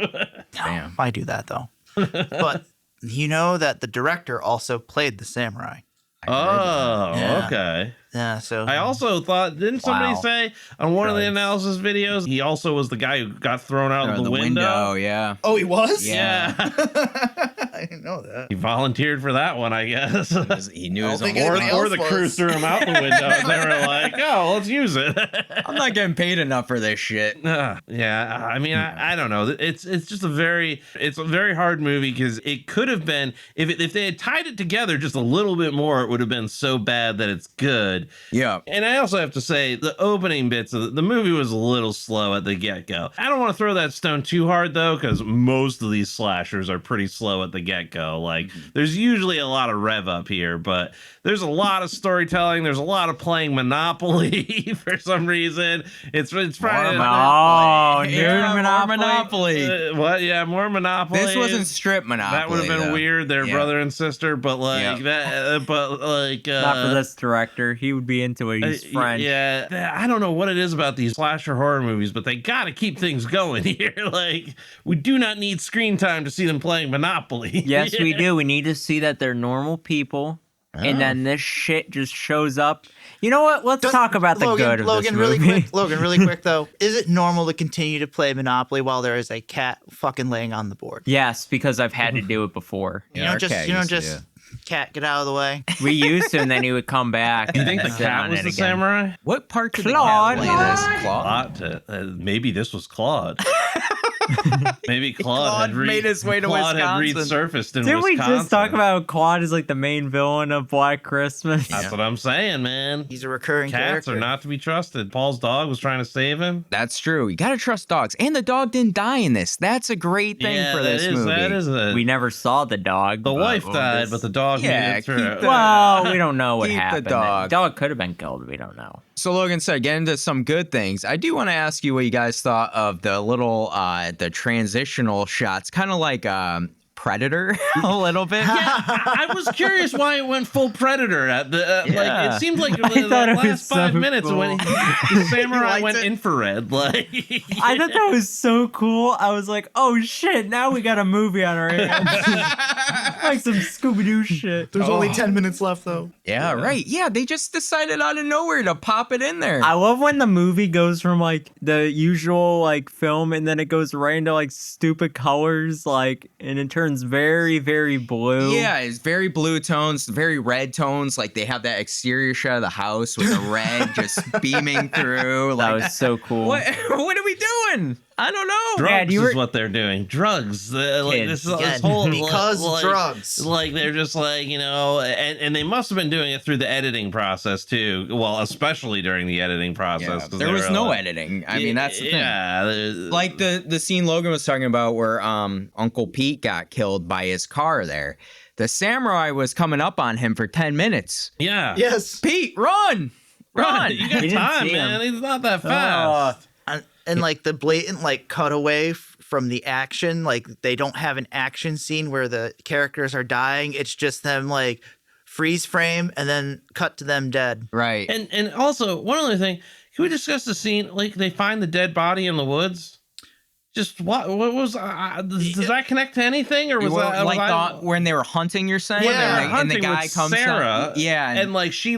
Damn. I do that though. But you know that the director also played the samurai. Okay. Yeah, so I also thought, didn't somebody say on one of the analysis videos, he also was the guy who got thrown out of the window? Yeah. Oh, he was? Yeah. I didn't know that. He volunteered for that one, I guess. He knew his own. Or the crew threw him out the window and they were like, oh, let's use it. I'm not getting paid enough for this shit. Yeah. I mean, I don't know. It's just a very hard movie because it could have been, if they had tied it together just a little bit more, it would have been so bad that it's good. Yeah. And I also have to say the opening bits of the movie was a little slow at the get-go. I don't want to throw that stone too hard though, because most of these slashers are pretty slow at the get-go. Like there's usually a lot of rev up here, but there's a lot of storytelling. There's a lot of playing Monopoly for some reason. It's probably Monopoly. What? Yeah, more Monopoly. This wasn't strip Monopoly. That would have been weird. They're brother and sister, but like that. But like not for this director. He would be into it. He's French. Yeah, I don't know what it is about these slasher horror movies, but they got to keep things going here. Like we do not need screen time to see them playing Monopoly. Yes, we do. We need to see that they're normal people. And then this shit just shows up. You know what? Let's talk about the good of this movie. Logan, really quick though. Is it normal to continue to play Monopoly while there is a cat fucking laying on the board? Yes, because I've had to do it before. You know, just Cat, get out of the way. We used to, and then he would come back. Do you think the and sit cat on was it the again. samurai? What part did Claude. the cat play this? Claude? Maybe this was Claude. Maybe Claude, made his way to Claude had Wisconsin. resurfaced in Didn't Wisconsin. we just talk about Claude as like the main villain of Black Christmas? That's what I'm saying, man. He's a recurring Cats character. are not to be trusted. Paul's dog was trying to save him. That's true. You gotta trust dogs. And the dog didn't die in this. That's a great thing for this movie. That is We never saw the dog. the wife died, but the dog made it through. Well, we don't know what Keep the happened. dog. The dog could have been killed. We don't know. So Logan said, get into some good things. I do want to ask you what you guys thought of the little, the transitional shots, kind of like Predator a little bit. I was curious why it went full Predator at the like. It seemed like the thought it was last 5 so minutes cool. when the samurai went infrared. Like I thought that was so cool. I was like, oh shit, now we got a movie on our hands. Like some Scooby-Doo shit. There's only 10 minutes left, though. Yeah, right. Yeah, they just decided out of nowhere to pop it in there. I love when the movie goes from like the usual like film and then it goes right into like stupid colors, like, and it turns very, very blue. Yeah, it's very blue tones, very red tones. Like they have that exterior shot of the house with the red just beaming through. That Like, was so cool. what are we doing? I don't know. drugs you were- is what they're doing. Drugs. Like this Again, whole because like, drugs. Like they're just like and they must have been doing it through the editing process too. Well, especially during the editing process. 'cause There they was were no like- editing. I mean, that's the thing. Yeah, Like the scene Logan was talking about where Uncle Pete got killed by his car there. The samurai was coming up on him for 10 minutes. yeah. Yes. Pete, run! Run! You got We didn't time, see man. him. He's not that fast. And like the blatant like cutaway from the action, like they don't have an action scene where the characters are dying. It's just them like freeze frame and then cut to them dead. Right. And also one other thing, can we discuss the scene? Like they find the dead body in the woods. Just what was does that connect to anything or was Well, that like was when they were hunting, you're saying? Yeah, and the hunting guy with comes Sarah, up. Yeah. and like she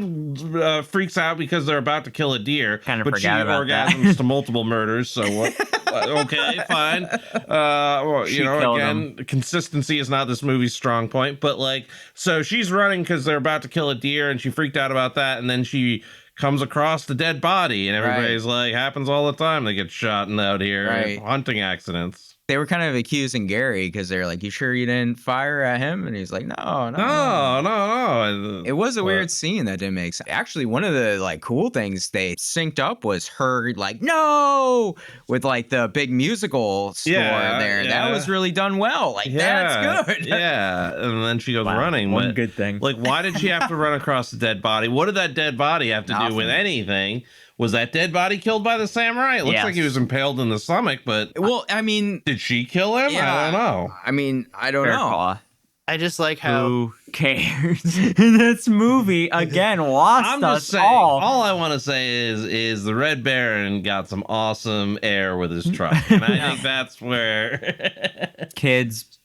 freaks out because they're about to kill a deer, Kinda but she forgot about that. orgasms to multiple murders. So what? Okay, fine. Well, She you know, killed again, consistency is not this movie's strong point, but like, so she's running because they're about to kill a deer, and she freaked out about that, and then she comes across the dead body, and everybody's like, happens all the time. They get shot and out here, Right. hunting accidents. They were kind of accusing Gary because they're like, you sure you didn't fire at him? And he's like, no. No. It was a weird scene that didn't make sense. Actually, one of the like cool things they synced up was her like, no, with like the big musical score there. That was really done well. Like, that's good. Yeah. And then she goes running. One but, good thing. Like, why did she have to run across the dead body? What did that dead body have to do with anything? Was that dead body killed by the samurai? It looks Yes. like he was impaled in the stomach, but Well, I mean, did she kill him? Yeah. I don't know. I mean, I don't know. Bearclaw. I just like how Who cares? This movie again lost I'm us just saying. all. All I want to say is the Red Baron got some awesome air with his truck, and I think that's where Kids,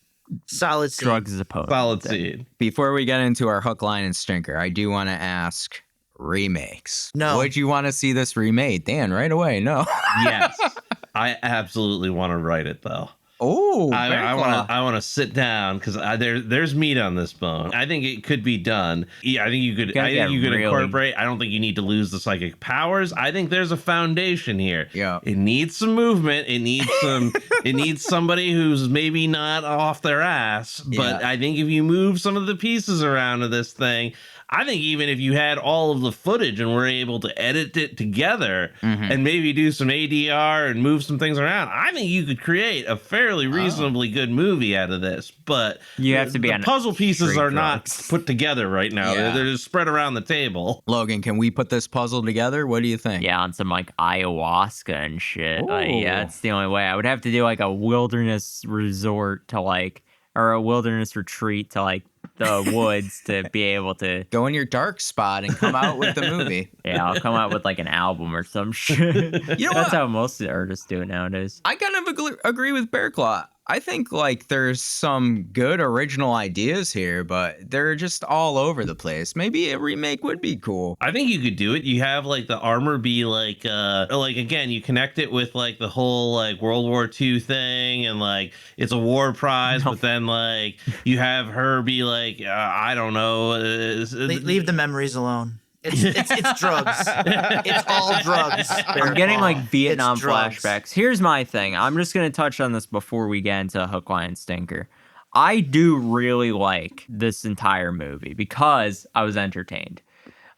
solid scene. drugs is opposed. solid seed. Before we get into our hook, line, and stinker, I do want to ask remakes. No. Would you want to see this remade? Dan, right away. No. Yes, I absolutely want to write it though. Oh, I want to sit down because there's meat on this bone. I think it could be done. Yeah, I think you could. I think you could incorporate. I don't think you need to lose the psychic powers. I think there's a foundation here. Yeah. It needs some movement. It needs some. It needs somebody who's maybe not off their ass. But Yeah. I think if you move some of the pieces around to this thing. I think even if you had all of the footage and were able to edit it together and maybe do some ADR and move some things around, I think you could create a fairly reasonably good movie out of this. But You have to be the on puzzle pieces straight are not drugs. put together right now. Yeah. They're just spread around the table. Logan, can we put this puzzle together? What do you think? Yeah, on some like ayahuasca and shit. Like, yeah, Ooh. it's the only way. I would have to do like a wilderness resort to like, or a wilderness retreat to like the woods to be able to. Go in your dark spot and come out with the movie. Yeah, I'll come out with like an album or some shit. You know That's what? how most artists do it nowadays. I kind of agree with Bearclaw. I think like there's some good original ideas here, but they're just all over the place. Maybe a remake would be cool. I think you could do it. You have like the armor be like again, you connect it with like the whole like World War II thing, and like it's a war prize, but then like you have her be like, I don't know. Leave the memories alone. It's drugs. It's all drugs. I'm getting like Vietnam It's drugs. flashbacks. Here's my thing. I'm just going to touch on this before we get into Hook, Line, Stinker. I do really like this entire movie because I was entertained.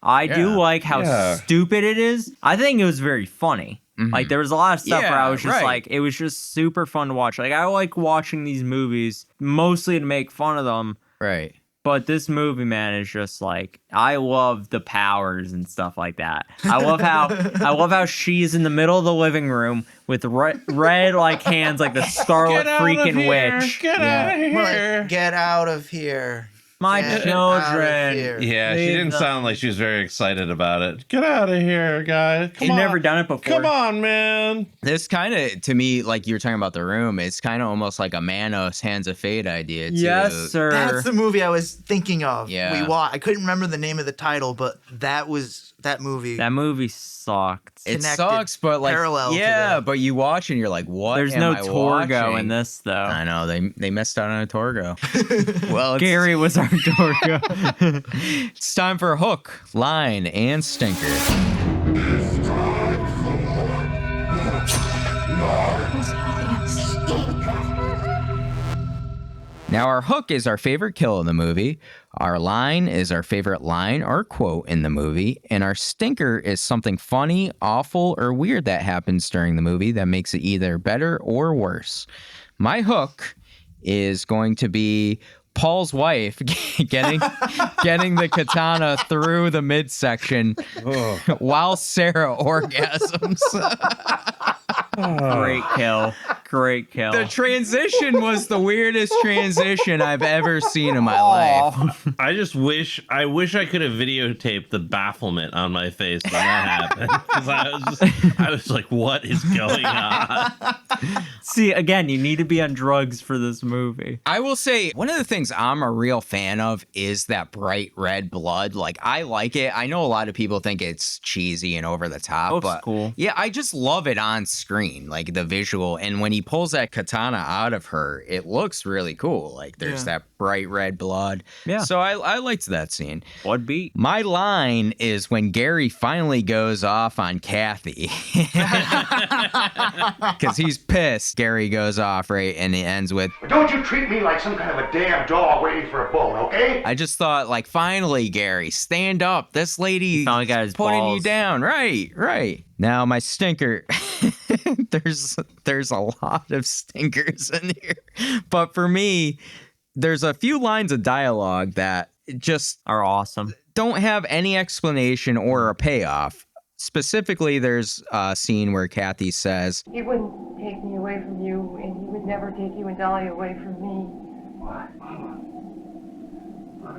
I do like how stupid it is. I think it was very funny. Like there was a lot of stuff where I was just like, it was just super fun to watch. Like I like watching these movies mostly to make fun of them. Right. But this movie, man, is just like, I love the powers and stuff like that. I love how she's in the middle of the living room with red like hands like the Scarlet freaking Witch. Get out of here. Get out of here. My Get children. Yeah, she didn't sound like she was very excited about it. Get out of here, guys. You've never done it before. Come on, man. This kind of, to me, like you were talking about The Room, it's kind of almost like a Manos Hands of Fate idea, too. Yes, sir. That's the movie I was thinking of. Yeah. I couldn't remember the name of the title, but that was that movie. That movie sucked. It connected sucks, but like, parallel to yeah, the- but you watch and you're like, what? There's am no I Torgo watching? in this, though. I know they missed out on a Torgo. Well, Gary was our Torgo. It's time for Hook, Line, and Stinker. Now, our hook is our favorite kill in the movie. Our line is our favorite line or quote in the movie. And our stinker is something funny, awful, or weird that happens during the movie that makes it either better or worse. My hook is going to be Paul's wife getting the katana through the midsection while Sarah orgasms. Great kill. The transition was the weirdest transition I've ever seen in my life. I wish I could have videotaped the bafflement on my face when that happened. Because I was like, what is going on? See, again, you need to be on drugs for this movie. I will say, one of the things I'm a real fan of is that bright red blood. Like, I like it. I know a lot of people think it's cheesy and over the top. Looks but cool. Yeah, I just love it on screen, like the visual. And when he pulls that katana out of her, it looks really cool. Like, there's that bright red blood. Yeah. So I liked that scene. What beat? My line is when Gary finally goes off on Kathy. Because he's pissed. Gary goes off, right? And it ends with, Don't you treat me like some kind of a damn dog waiting for a bone, okay? I just thought, like, finally, Gary, stand up. This lady finally got his putting balls. you down. Right. Now, my stinker, there's a lot of stinkers in here. But for me, there's a few lines of dialogue that just are awesome. Don't have any explanation or a payoff. Specifically, there's a scene where Kathy says, He wouldn't take me away from you, and he would never take you and Dolly away from me. What? Mama,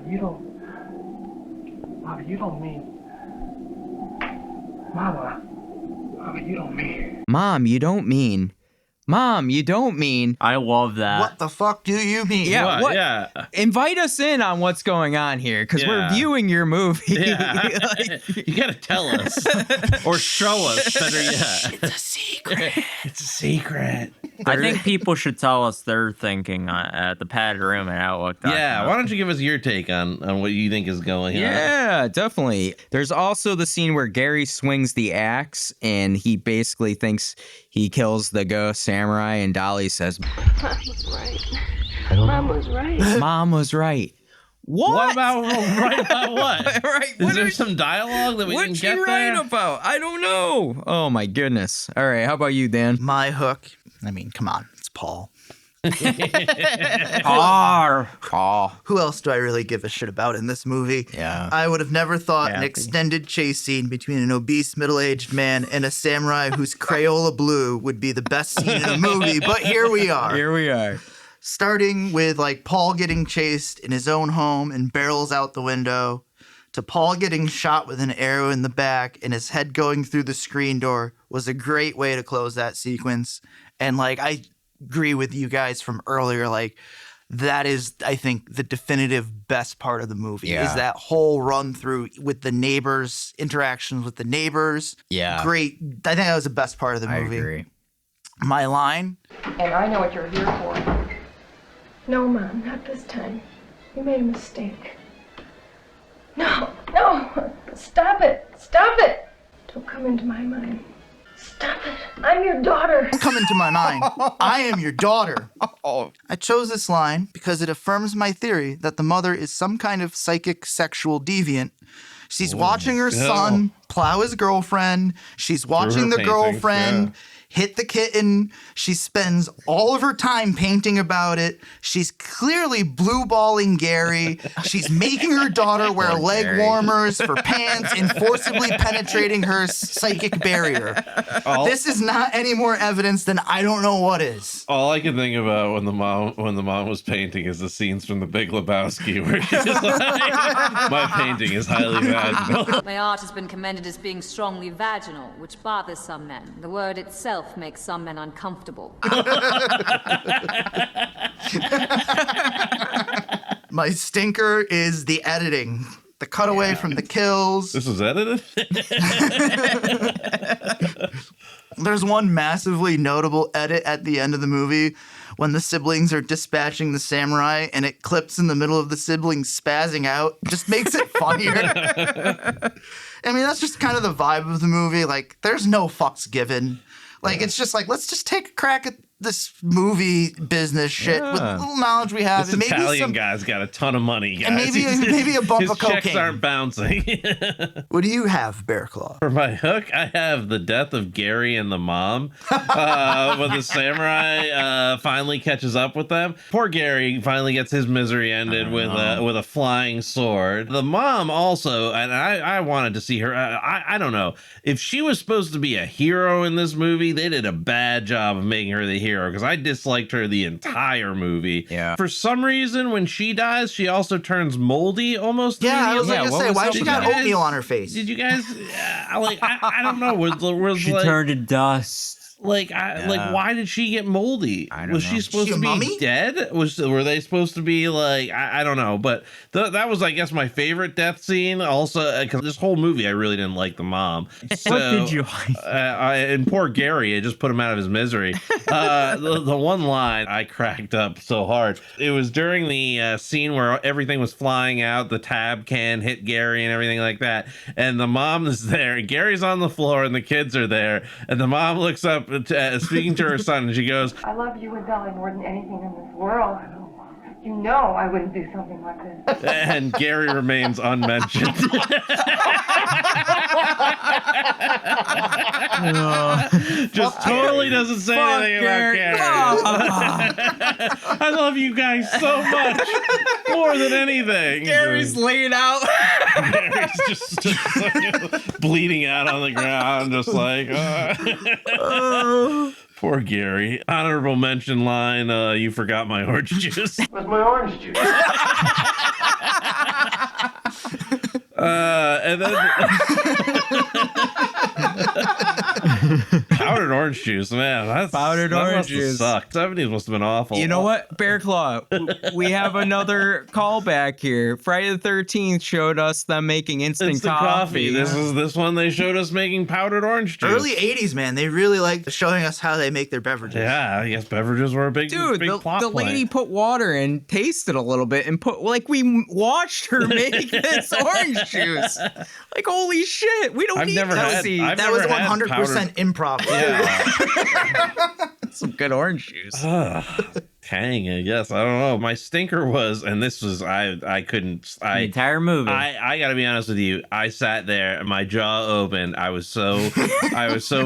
you don't mean... Mama, you don't mean... Mom, you don't mean... Mom, you don't mean... I love that. What the fuck do you mean? Yeah, What? Yeah. Invite us in on what's going on here, because we're viewing your movie. Yeah. You gotta tell us. Or show us, better yet. It's a secret. It's a secret. I think people should tell us their thinking at the padded room at Outlook. Yeah, why don't you give us your take on what you think is going on? Yeah, definitely. There's also the scene where Gary swings the axe and he basically thinks he kills the ghost samurai, and Dolly says, Mom was right. Mom was right. Mom was right. What about right about what? Right. Is there some dialogue that we didn't get What there? you right about? I don't know. Oh my goodness. All right, how about you, Dan? My hook. I mean, come on, it's Paul. Paul. Who else do I really give a shit about in this movie? Yeah. I would have never thought an Kathy. extended chase scene between an obese middle-aged man and a samurai whose Crayola blue would be the best scene in a movie, but here we are. Here we are. Starting with like Paul getting chased in his own home and barrels out the window, to Paul getting shot with an arrow in the back and his head going through the screen door was a great way to close that sequence. And like I agree with you guys from earlier. Like, that is, I think, the definitive best part of the movie is that whole run through with the neighbors, interactions with the neighbors. Yeah. Great. I think that was the best part of the movie. I agree. My line. And I know what you're here for. No, Mom, not this time. You made a mistake. No, stop it. Don't come into my mind. Stop it. I'm your daughter. Don't come into my mind. I am your daughter. I chose this line because it affirms my theory that the mother is some kind of psychic sexual deviant. She's watching her son plow his girlfriend. She's watching the girlfriend hit the kitten. She spends all of her time painting about it. She's clearly blue balling Gary. She's making her daughter wear leg warmers for pants and forcibly penetrating her psychic barrier. This is not any more evidence than I don't know what is. All I can think about when the mom was painting is the scenes from The Big Lebowski where she's like, my painting is highly vaginal. My art has been commended as being strongly vaginal, which bothers some men. The word itself makes some men uncomfortable. My stinker is the editing. The cutaway from the kills. This was edited? There's one massively notable edit at the end of the movie when the siblings are dispatching the samurai and it clips in the middle of the siblings spazzing out. Just makes it funnier. I mean, that's just kind of the vibe of the movie. Like, there's no fucks given. Like, it's just like, let's just take a crack at this movie business shit with the little knowledge we have. This and Italian guy's got a ton of money, guys. And maybe a bump his of cocaine. checks aren't bouncing. What do you have, Bearclaw? For my hook, I have the death of Gary and the mom. When the samurai finally catches up with them. Poor Gary finally gets his misery ended with a flying sword. The mom also, and I wanted to see her. I don't know. If she was supposed to be a hero in this movie, they did a bad job of making her the hero. Because I disliked her the entire movie. Yeah. For some reason, when she dies, she also turns moldy almost. Yeah, I was immediately. gonna say, why she got oatmeal on her face? Did you guys? I don't know. Was She turned to dust. Like, why did she get moldy? Was she supposed to be dead? Were they supposed to be like, I don't know. But that was, I guess, my favorite death scene. Also, because this whole movie, I really didn't like the mom. So, what did you like? And poor Gary, it just put him out of his misery. The one line I cracked up so hard. It was during the scene where everything was flying out. The tab can hit Gary and everything like that. And the mom is there. And Gary's on the floor and the kids are there. And the mom looks up speaking to her son, and she goes, I love you and Dolly more than anything in this world. You know I wouldn't do something like this. And Gary remains unmentioned. Just totally doesn't say anything about Gary. I love you guys so much, more than anything. Gary's laying out. Gary's just like, bleeding out on the ground, just like, poor Gary. Honorable mention line, you forgot my orange juice. Where's my orange juice? And then powdered orange juice, man. Powdered orange juice sucked. 70s must have been awful. You know what, Bearclaw? We have another callback here. Friday the 13th showed us them making instant coffee. This one they showed us making powdered orange juice. Early 80s, man. They really liked showing us how they make their beverages. Yeah, I guess beverages were a big plot the point. lady put water in, tasted a little bit, and we watched her make this orange juice. Like, holy shit, we don't need Kelsey. That was 100% improv. Yeah. Some good orange juice. Tang, I guess. I don't know. My stinker was, and this was, I couldn't. The entire movie. I got to be honest with you. I sat there, and my jaw opened. I was so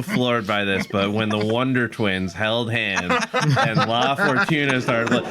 floored by this. But when the Wonder Twins held hands and La Fortuna started,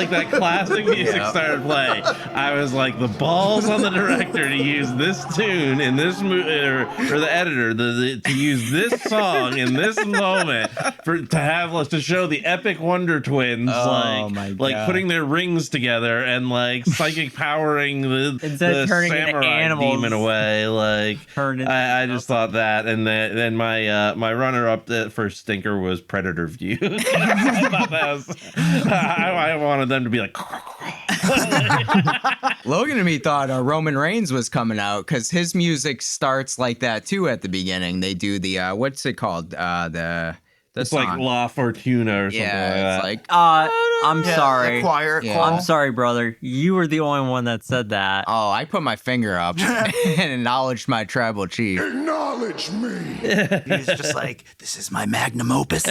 like that classic music started playing, I was like, the balls on the director to use this tune in this movie, or the editor to use this song in this moment to show the epic Wonder Twins, like putting their rings together and like psychic powering the samurai demon away. Like I just thought that, and then my runner up for stinker was Predator View. I thought that was, I wanted them to be like. Logan and me thought Roman Reigns was coming out because his music starts like that too at the beginning. They do the what's it called? It's song. Like La Fortuna or something like that. It's like, I'm sorry. Choir. I'm sorry, brother. You were the only one that said that. Oh, I put my finger up and acknowledged my tribal chief. Acknowledge me. He's just like, this is my magnum opus.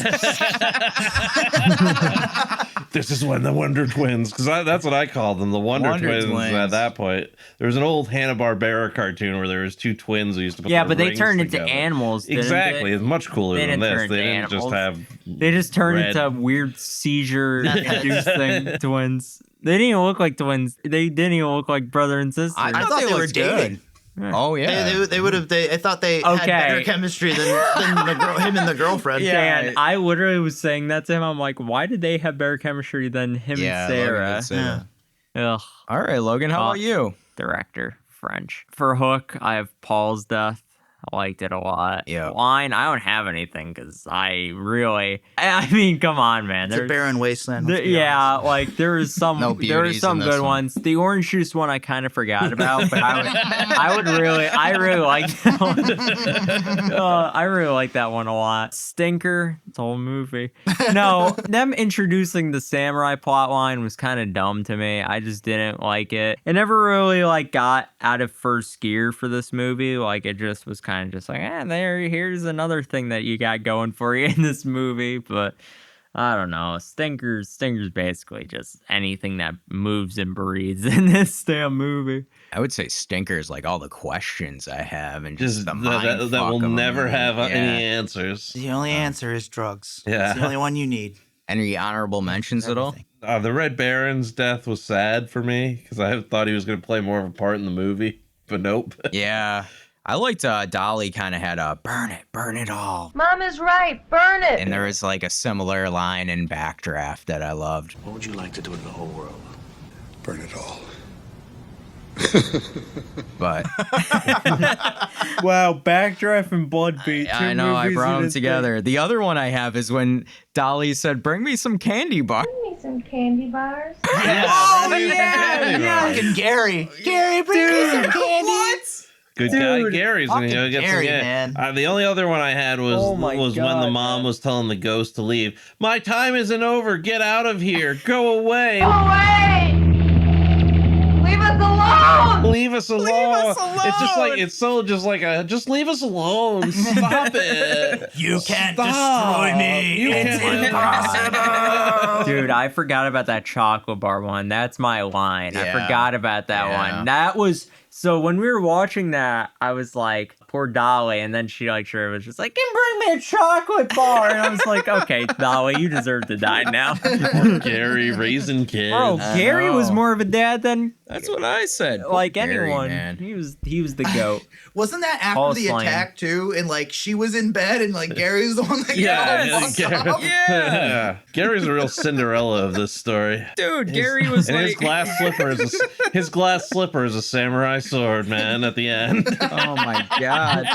This is when the Wonder Twins, because that's what I called them, the Wonder Twins. At that point, there was an old Hanna-Barbera cartoon where there was two twins who used to put but they rings turned together. into animals. Exactly, it's much cooler than this. They didn't just have. They just turned into weird seizure-inducing twins. They didn't even look like twins. They didn't even look like brother and sister. I thought they were dating. Oh yeah, they would have. I thought they had better chemistry than him and the girlfriend. Yeah, and I literally was saying that to him. I'm like, why did they have better chemistry than him and Sarah? Ugh. All right, Logan, how about you? Director, French. For Hook, I have Paul's Death. I liked it a lot. Yeah. Line, I don't have anything because I mean, come on, man. It's a barren wasteland. Like there was some good ones. The orange juice one I kind of forgot about, but I really like that one. I really like that one a lot. Stinker, it's a whole movie. No, them introducing the samurai plot line was kind of dumb to me. I just didn't like it. It never really like got out of first gear for this movie. Like it just was kind of just like, here's another thing that you got going for you in this movie. But I don't know. Stinker's basically just anything that moves and breathes in this damn movie. I would say Stinker's like all the questions I have and just the that will never have any answers. The only answer is drugs. Yeah. It's the only one you need. Any honorable mentions at all? The Red Baron's death was sad for me because I thought he was going to play more of a part in the movie, but nope. Yeah. I liked Dolly kind of had a burn it all. Mom is right, burn it. And there was like a similar line in Backdraft that I loved. What would you like to do in the whole world? Burn it all. But wow, Backdraft and Bloodbeat. I know, I brought them together. The other one I have is when Dolly said, "Bring me some candy bars." Bring me some candy bars. Yeah. Fucking Gary, bring me some candy. What? Good guy Gary's in here. Gary, man. The only other one I had was when the mom was telling the ghost to leave. My time isn't over. Get out of here. Go away. Go away. Leave us alone. Leave us alone. Just leave us alone. Stop it. You can't destroy me. It's impossible. Dude, I forgot about that chocolate bar one. That's my line. I forgot about that one. That was... So when we were watching that, I was like, poor Dolly, and then she was just like, bring me a chocolate bar, and I was like, okay, Dolly, you deserve to die now. Gary raising kids. Bro, Gary was more of a dad than that's what I said. Like Gary, anyone. Man. He was the goat. Wasn't that after the attack too? And like she was in bed, and like Gary's the one that yeah. Gary's a real Cinderella of this story. Dude, Gary was and like his glass slipper is a samurai sword, man. At the end. Oh my god.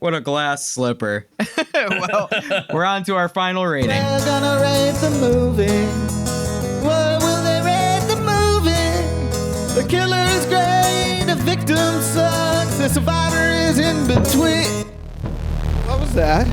What a glass slipper. Well, we're on to our final rating. They're gonna rate the movie. What will they rate the movie? The killer is great, the victim sucks, the survivor is in between. What was that?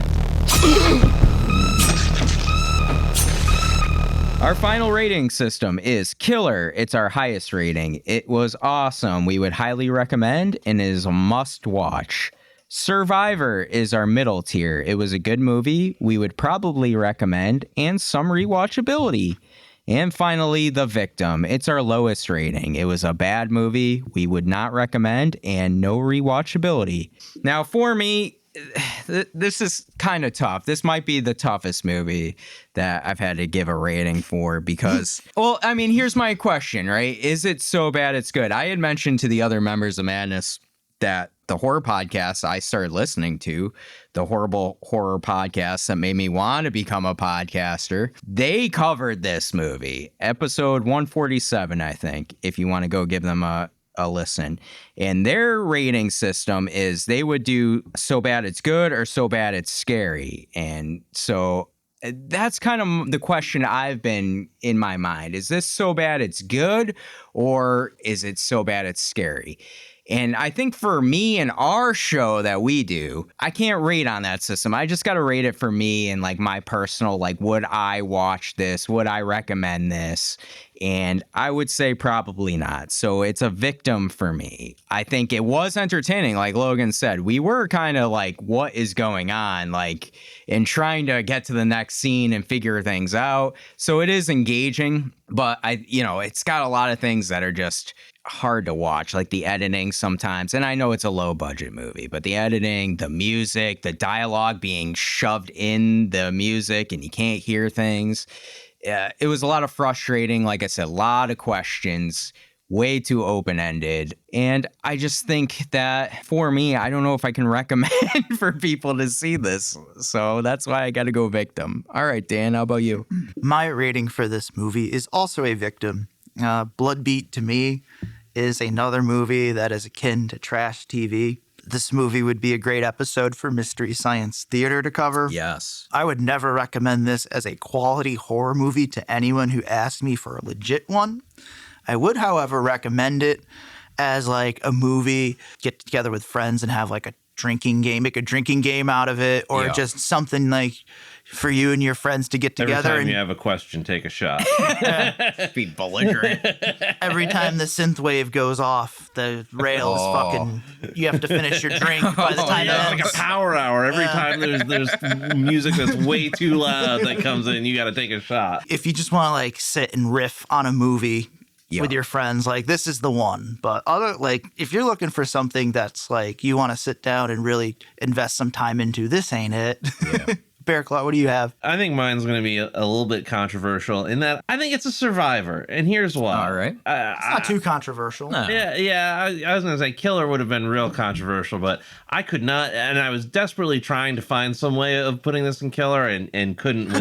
Our final rating system is Killer. It's our highest rating. It was awesome. We would highly recommend and is a must watch. Survivor is our middle tier. It was a good movie. We would probably recommend and some rewatchability. And finally, The Victim. It's our lowest rating. It was a bad movie. We would not recommend and no rewatchability. Now, for me, this is kind of tough. This might be the toughest movie that I've had to give a rating for because, well, I mean, here's my question, right? Is it so bad it's good? I had mentioned to the other members of Madness that the horror podcast I started listening to, the horrible horror podcast that made me want to become a podcaster, they covered this movie, episode 147, I think, if you want to go give them a listen. And their rating system is they would do so bad it's good or so bad it's scary. And so that's kind of the question I've been in my mind. Is this so bad it's good or is it so bad it's scary? And I think for me and our show that we do, I can't rate on that system. I just got to rate it for me and like my personal, like, would I watch this? Would I recommend this? And I would say probably not. So it's a victim for me. I think it was entertaining. Like Logan said, we were kind of like, what is going on? Like, in trying to get to the next scene and figure things out. So it is engaging, but it's got a lot of things that are just hard to watch, like the editing sometimes. And I know it's a low budget movie, but the editing, the music, the dialogue being shoved in the music and you can't hear things. It was a lot of frustrating. Like I said, a lot of questions, way too open-ended. And I just think that for me, I don't know if I can recommend for people to see this. So that's why I got to go victim. All right, Dan, how about you? My rating for this movie is also a victim. Bloodbeat to me is another movie that is akin to trash TV. This movie would be a great episode for Mystery Science Theater to cover. Yes. I would never recommend this as a quality horror movie to anyone who asked me for a legit one. I would, however, recommend it as like a movie, get together with friends and have like a drinking game, make a drinking game out of it, or just something like for you and your friends to get together. Every time you have a question, take a shot. Be belligerent. Every time the synth wave goes off, the rail is fucking. You have to finish your drink by the time it ends. It's like a power hour. Every time there's music that's way too loud that comes in, you got to take a shot. If you just want to like sit and riff on a movie with your friends, like this is the one. But if you're looking for something that's like you want to sit down and really invest some time into, this ain't it. Yeah. Bearclaw, what do you have? I think mine's going to be a little bit controversial in that I think it's a survivor, and here's why. All right. It's not too controversial. No. Yeah. I was going to say Killer would have been real controversial, but I could not, and I was desperately trying to find some way of putting this in Killer, and couldn't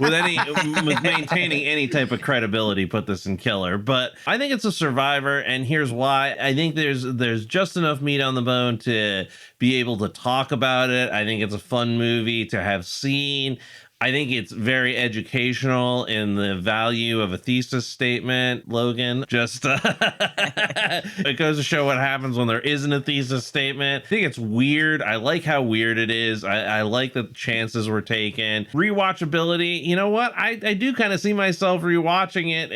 with maintaining any type of credibility put this in Killer. But I think it's a survivor, and here's why. I think there's just enough meat on the bone to be able to talk about it. I think it's a fun movie to have seen. I think it's very educational in the value of a thesis statement, Logan. Just it goes to show what happens when there isn't a thesis statement. I think it's weird. I like how weird it is. I like that the chances were taken. Rewatchability, you know what? I do kind of see myself rewatching it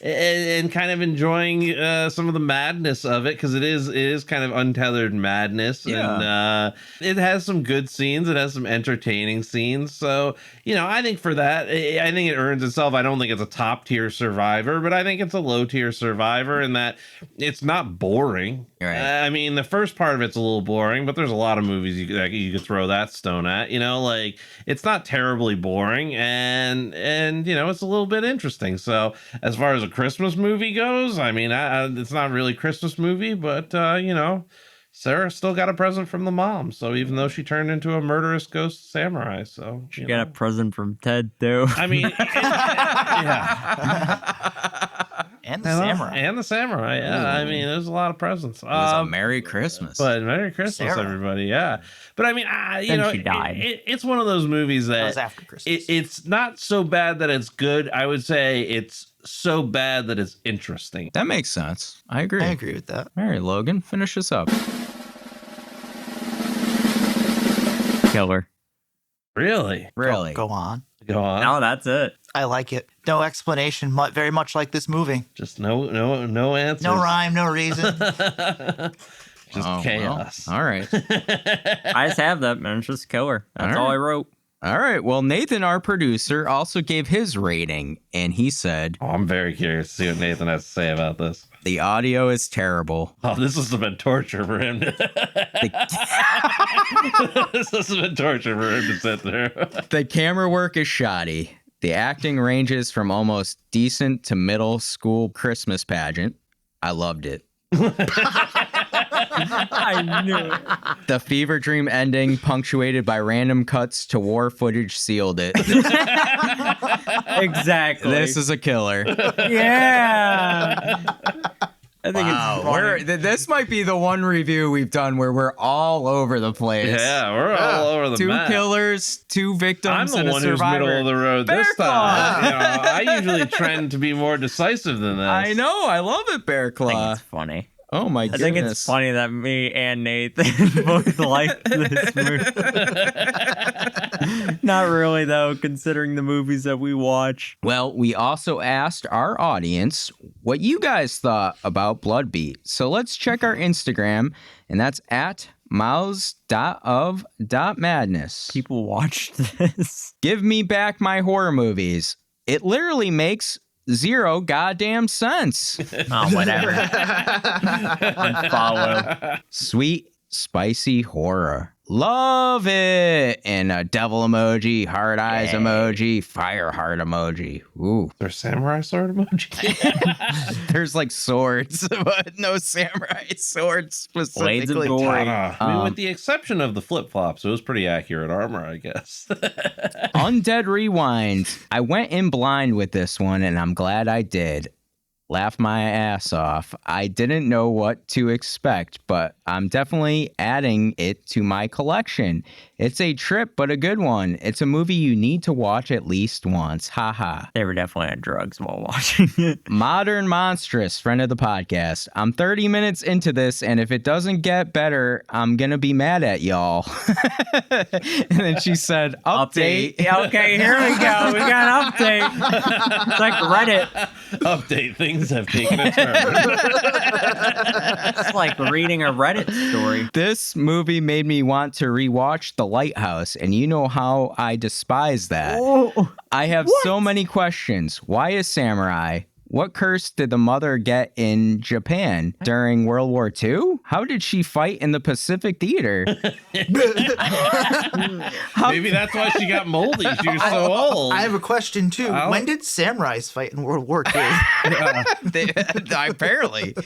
and kind of enjoying some of the madness of it, because it is kind of untethered madness. Yeah. And it has some good scenes. It has some entertaining scenes. So, I think for that, I think it earns itself. I don't think it's a top tier survivor, but I think it's a low tier survivor in that it's not boring. Right. I mean, the first part of it's a little boring, but there's a lot of movies you could throw that stone at. It's not terribly boring, and it's a little bit interesting. So as far as a Christmas movie goes, I mean, it's not really a Christmas movie, but Sarah still got a present from the mom. So even though she turned into a murderous ghost samurai, so she got a present from Ted too. I mean, and the samurai. Yeah, I mean, there's a lot of presents. It was a Merry Christmas. But Merry Christmas, Sarah. Everybody. Yeah, but I mean, she died. It's one of those movies that was after Christmas. It's not so bad that it's good. I would say it's so bad that it's interesting. That makes sense. I agree. I agree with that. All right, Logan, finish us up. Killer. Really? Go on. No, that's it. I like it. No explanation. Very much like this movie. Just no answers. No rhyme, no reason. Just chaos. Well, all right. I just have that, man. It's just Killer. That's all I wrote. All right. Well, Nathan, our producer, also gave his rating, and he said, Oh, I'm very curious to see what Nathan has to say about this. The audio is terrible. Oh, this has been torture for him. This has been torture for him to sit there. The camera work is shoddy. The acting ranges from almost decent to middle school Christmas pageant. I loved it. I knew it. The fever dream ending, punctuated by random cuts to war footage, sealed it. Exactly. This is a killer. Yeah. I think it's funny. This might be the one review we've done where we're all over the place. Yeah, we're all over the Two map. killers, two victims, I'm and the a one who's survivor. middle of the road this Bearclaw. time. You know, I usually trend to be more decisive than this. I know. I love it, I think Bearclaw. it's funny. Oh my goodness. I think it's funny that me and Nathan both like this movie. Not really, though, considering the movies that we watch. Well, we also asked our audience what you guys thought about Bloodbeat. So let's check our Instagram, and that's at mouths.of.madness. People watched this. Give me back my horror movies. It literally makes zero goddamn sense. Oh, whatever. Unfollow. Sweet, spicy horror. Love it. And a devil emoji, heart eyes emoji, fire heart emoji. Ooh. There's samurai sword emoji. There's like swords, but no samurai swords specifically. Blades of glory. I mean, with the exception of the flip-flops, it was pretty accurate armor, I guess. Undead Rewind. I went in blind with this one, and I'm glad I did. Laugh my ass off. I didn't know what to expect, but I'm definitely adding it to my collection. It's a trip, but a good one. It's a movie you need to watch at least once. Haha. They were definitely on drugs while watching it. Modern Monstrous, friend of the podcast. I'm 30 minutes into this, and if it doesn't get better, I'm going to be mad at y'all. And then she said, update. Yeah, okay, here we go. We got an update. It's like Reddit. Update. Things have taken a turn. It's like reading a Reddit story. This movie made me want to rewatch The Lighthouse, and you know how I despise that. Oh, I have so many questions. Why is samurai? What curse did the mother get in Japan during World War II? How did she fight in the Pacific Theater? Maybe that's why she got moldy. She was so old. I have a question too. When did samurais fight in World War II? Apparently.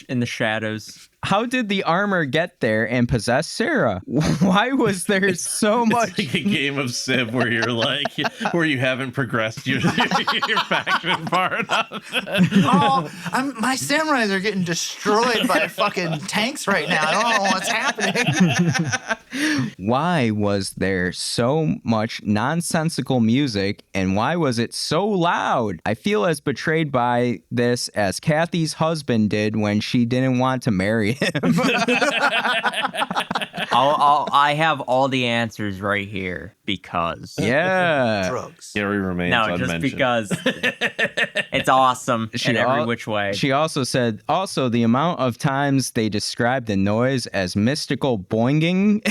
in the shadows. How did the armor get there and possess Sarah? Why was there so much? It's like a game of Civ where you're like, where you haven't progressed your faction far enough. Oh, my samurais are getting destroyed by fucking tanks right now. I don't know what's happening. Why was there so much nonsensical music, and why was it so loud? I feel as betrayed by this as Kathy's husband did when she didn't want to marry him. I have all the answers right here because Drugs. Gary remains unmentioned. Just because it's awesome in every which way. She also said, the amount of times they describe the noise as mystical boinging.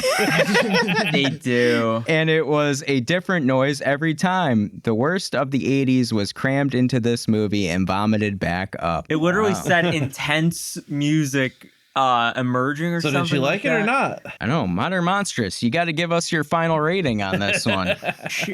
They do. And it was a different noise every time. The worst of the 80s was crammed into this movie and vomited back up. It literally said intense music emerging or something. So did you like it or not? I know. Modern Monstrous. You got to give us your final rating on this one.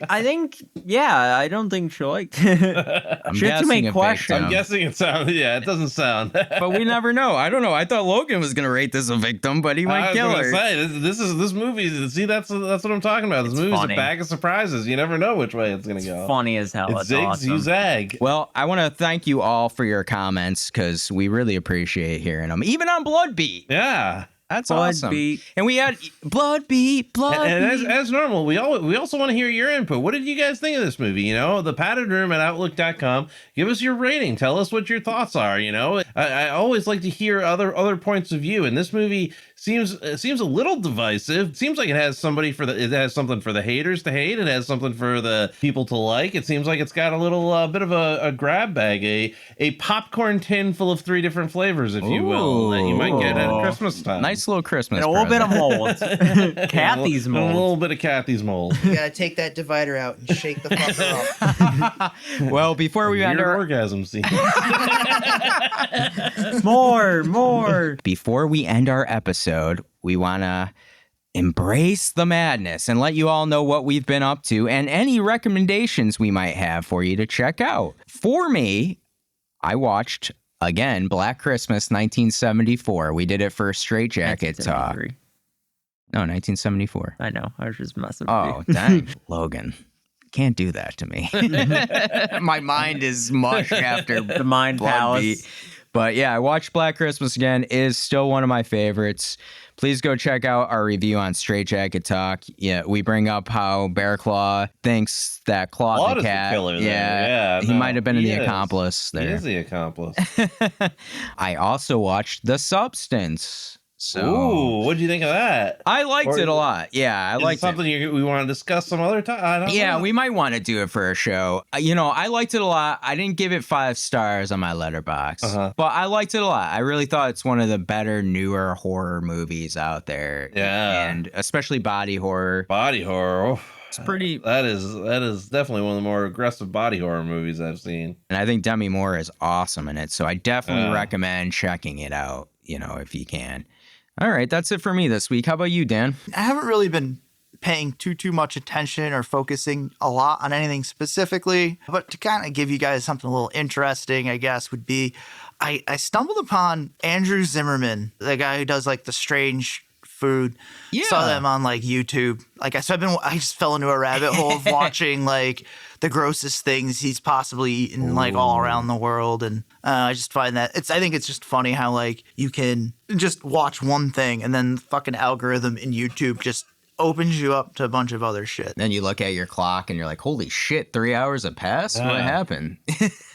I think, I don't think she liked it. She had too many questions. I'm guessing it sounds, it doesn't sound. But we never know. I don't know. I thought Logan was going to rate this a victim, but he went killer. This movie, see, that's what I'm talking about. This movie's funny. a bag of surprises. You never know which way it's going to go. Funny as hell. It zigs, awesome. you zag. Well, I want to thank you all for your comments because we really appreciate hearing them. Even on Bloodbeat. Yeah. That's Blood awesome. Beat. And we had Bloodbeat. And as normal, we also want to hear your input. What did you guys think of this movie? You know, the padded room at outlook.com. Give us your rating. Tell us what your thoughts are. You know, I always like to hear other points of view. And this movie seems a little divisive. Seems like it has something for the haters to hate. It has something for the people to like. It seems like it's got a little bit of a grab bag, a popcorn tin full of 3 different flavors, if you will, that you might get at Christmas time. Nice little Christmas. And a little bit of mold. Kathy's mold. A little bit of Kathy's mold. You gotta take that divider out and shake the fucker up. Well, before we end our orgasm scene. More. Before we end our episode, we want to embrace the madness and let you all know what we've been up to and any recommendations we might have for you to check out. For me, I watched, again, Black Christmas 1974. We did it for Straight Jacket Talk. No, 1974. I know. I was just messing with Oh, you. dang. Logan. Can't do that to me. My mind is mush after the Mind Palace. But yeah, I watched Black Christmas again. It is still one of my favorites. Please go check out our review on Straight Jacket Talk. Yeah, we bring up how Bearclaw thinks that Claw the cat. The killer there. He might have been the accomplice there. He is the accomplice. I also watched The Substance. So, ooh, what do you think of that? I liked it a lot. Yeah, I liked something we want to discuss some other time. I don't know. We might want to do it for a show. I liked it a lot. I didn't give it 5 stars on my Letterboxd, but I liked it a lot. I really thought it's one of the better, newer horror movies out there. Yeah, and especially body horror. Body horror. Oh. It's pretty. That is definitely one of the more aggressive body horror movies I've seen. And I think Demi Moore is awesome in it, so I definitely recommend checking it out. If you can. All right, that's it for me this week. How about you, Dan? I haven't really been paying too much attention or focusing a lot on anything specifically, but to kind of give you guys something a little interesting, I guess, would be I stumbled upon Andrew Zimmerman, the guy who does like the strange food. Yeah. Saw them on like YouTube. Like I just fell into a rabbit hole of watching like the grossest things he's possibly eaten like all around the world. And I just find that I think it's just funny how like you can just watch one thing and then the fucking algorithm in YouTube just opens you up to a bunch of other shit. Then you look at your clock and you're like, holy shit, 3 hours have passed? What happened?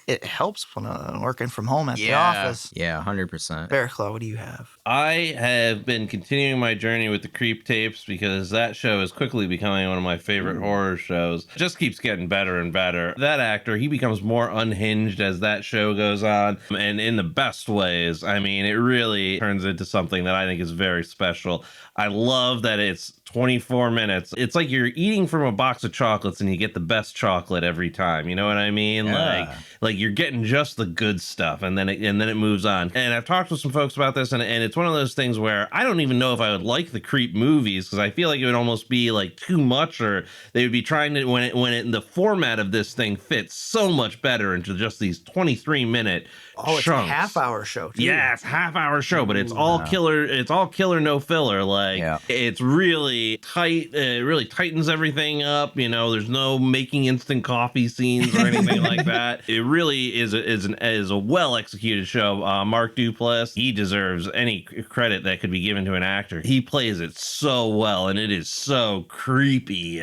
It helps when I'm working from home at the office. Yeah, 100%. Bearclaw, what do you have? I have been continuing my journey with the Creep Tapes because that show is quickly becoming one of my favorite horror shows. It just keeps getting better and better. That actor, he becomes more unhinged as that show goes on, and in the best ways. I mean, it really turns into something that I think is very special. I love that it's 24 minutes. It's like you're eating from a box of chocolates and you get the best chocolate every time. You know what I mean? Yeah. Like you're getting just the good stuff, and then it moves on. And I've talked with some folks about this, and it's one of those things where I don't even know if I would like the Creep movies because I feel like it would almost be like too much, or they would be trying to when the format of this thing fits so much better into just these 23-minute it's chunks. a half-hour show too. Yeah, it's a half-hour show, but it's all killer. It's all killer, no filler. Like it's really tight. It really tightens everything up. There's no making instant coffee scenes or anything like that. It really is a well-executed show. Mark Duplass, he deserves any credit that could be given to an actor. He plays it so well, and it is so creepy.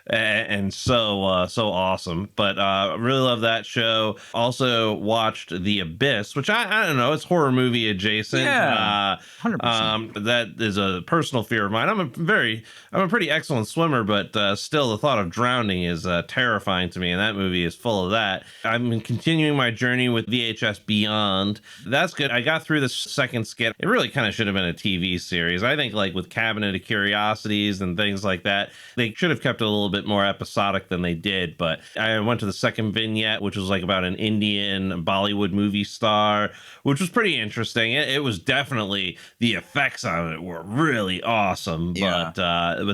And so awesome. But really love that show. Also watched The Abyss, which I don't know, it's horror movie adjacent. Yeah, 100%. That is a personal fear of mine. I'm a pretty excellent swimmer, but still the thought of drowning is terrifying to me, and that movie is full of that. I'm continuing my journey with VHS Beyond. That's good. I got through the second skit. It really kind of should have been a TV series. I think like with Cabinet of Curiosities and things like that, they should have kept it a little bit more episodic than they did. But I went to the second vignette, which was like about an Indian Bollywood movie star, which was pretty interesting. It was definitely, the effects on it were really awesome. But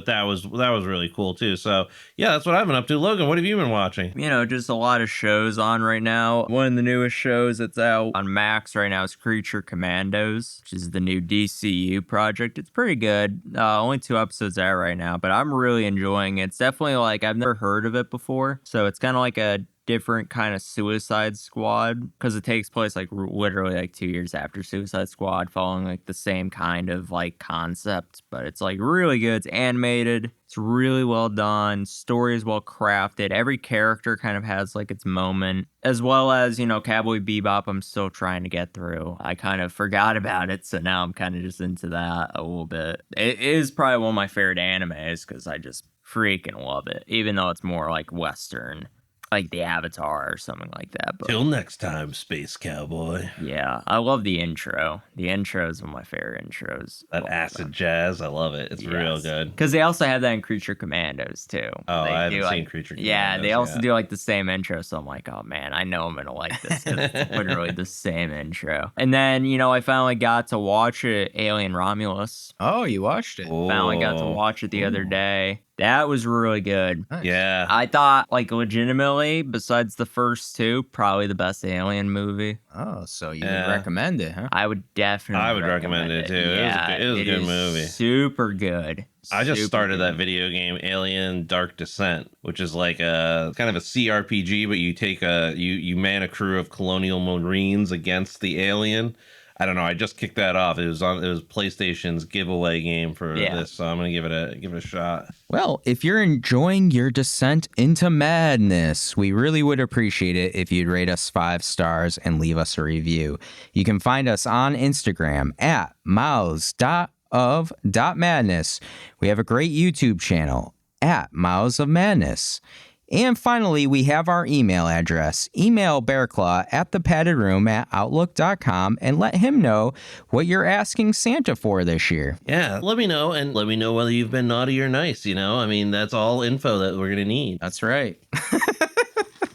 that was really cool too. So yeah, that's what I've been up to. Logan, what have you been watching? Just a lot of shows on right now. One of the newest shows that's out on Max right now is Creature Commandos, which is the new DCU project. It's pretty good. Only 2 episodes out right now, but I'm really enjoying it. It's definitely like I've never heard of it before, so it's kind of like a different kind of Suicide Squad because it takes place like literally like 2 years after Suicide Squad, following like the same kind of like concept, but it's like really good. It's animated. It's really well done. Story is well crafted. Every character kind of has like its moment, as well as, you know, Cowboy Bebop. I'm still trying to get through. I kind of forgot about it, so now I'm kind of just into that a little bit. It is probably one of my favorite animes because I just freaking love it, even though it's more like Western, like the Avatar or something like that. But till next time, Space Cowboy. yeah, I love the intro. The intro is one of my favorite intros. That acid jazz, I love it. It's real good. Because they also have that in Creature Commandos too. Oh, They I haven't do, seen like, Creature Commandos. Yeah, they also do like the same intro. So I'm like, oh man, I know I'm gonna like this. 'Cause it's literally the same intro. And then, you know, I finally got to watch it, Alien Romulus. Oh, you watched it? Finally got to watch it the other day. That was really good. Nice. Yeah. I thought, like, legitimately, besides the first two, probably the best Alien movie. Oh, so you would recommend it, huh? I would definitely I would recommend it too. Yeah, it was a good is movie. Super good. I just Super started good. that video game, Alien Dark Descent, which is like a kind of a CRPG, but you take you man a crew of colonial Marines against the alien. I don't know. I just kicked that off. It was PlayStation's giveaway game for this, so I'm gonna give it a shot. Well, if you're enjoying your descent into madness, we really would appreciate it if you'd rate us 5 stars and leave us a review. You can find us on Instagram at mouths.of.madness. We have a great YouTube channel at Mouths of Madness. And finally, we have our email address. Email Bearclaw at thepaddedroom@outlook.com and let him know what you're asking Santa for this year. Yeah, let me know, and let me know whether you've been naughty or nice, you know? I mean, that's all info that we're going to need. That's right.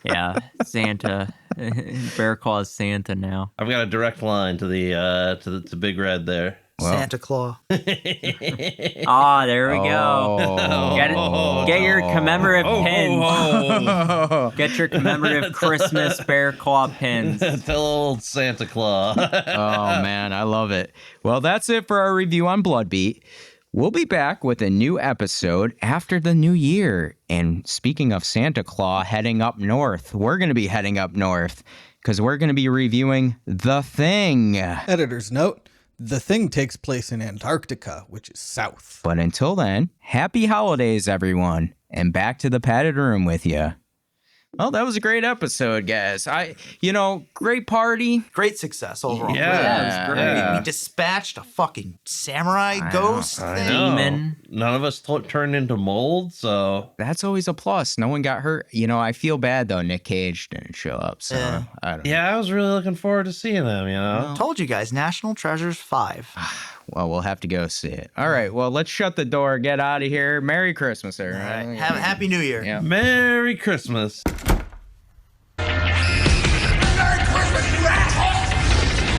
Yeah, Santa. Bearclaw is Santa now. I've got a direct line to the to Big Red there. Well. Santa Claus. There we go. Get your commemorative pins. Get your commemorative Christmas Bearclaw pins. Tell old Santa Claus. Oh, man, I love it. Well, that's it for our review on Bloodbeat. We'll be back with a new episode after the new year. And speaking of Santa Claus heading up north, we're going to be heading up north because we're going to be reviewing The Thing. Editor's note. The Thing takes place in Antarctica, which is south. But until then, happy holidays, everyone, and back to the padded room with you. Well, that was a great episode, guys. Great party. Great success overall. Yeah, it was great. We dispatched a fucking samurai ghost thing. Demon. None of us turned into mold, so That's always a plus. No one got hurt. I feel bad, though. Nick Cage didn't show up, so I don't know. yeah, I was really looking forward to seeing them, you know? Told you guys, National Treasures 5. Well, we'll have to go see it. All right, well, let's shut the door, get out of here. Merry Christmas, everyone. All right. Have a Happy New Year. Yeah. Merry Christmas.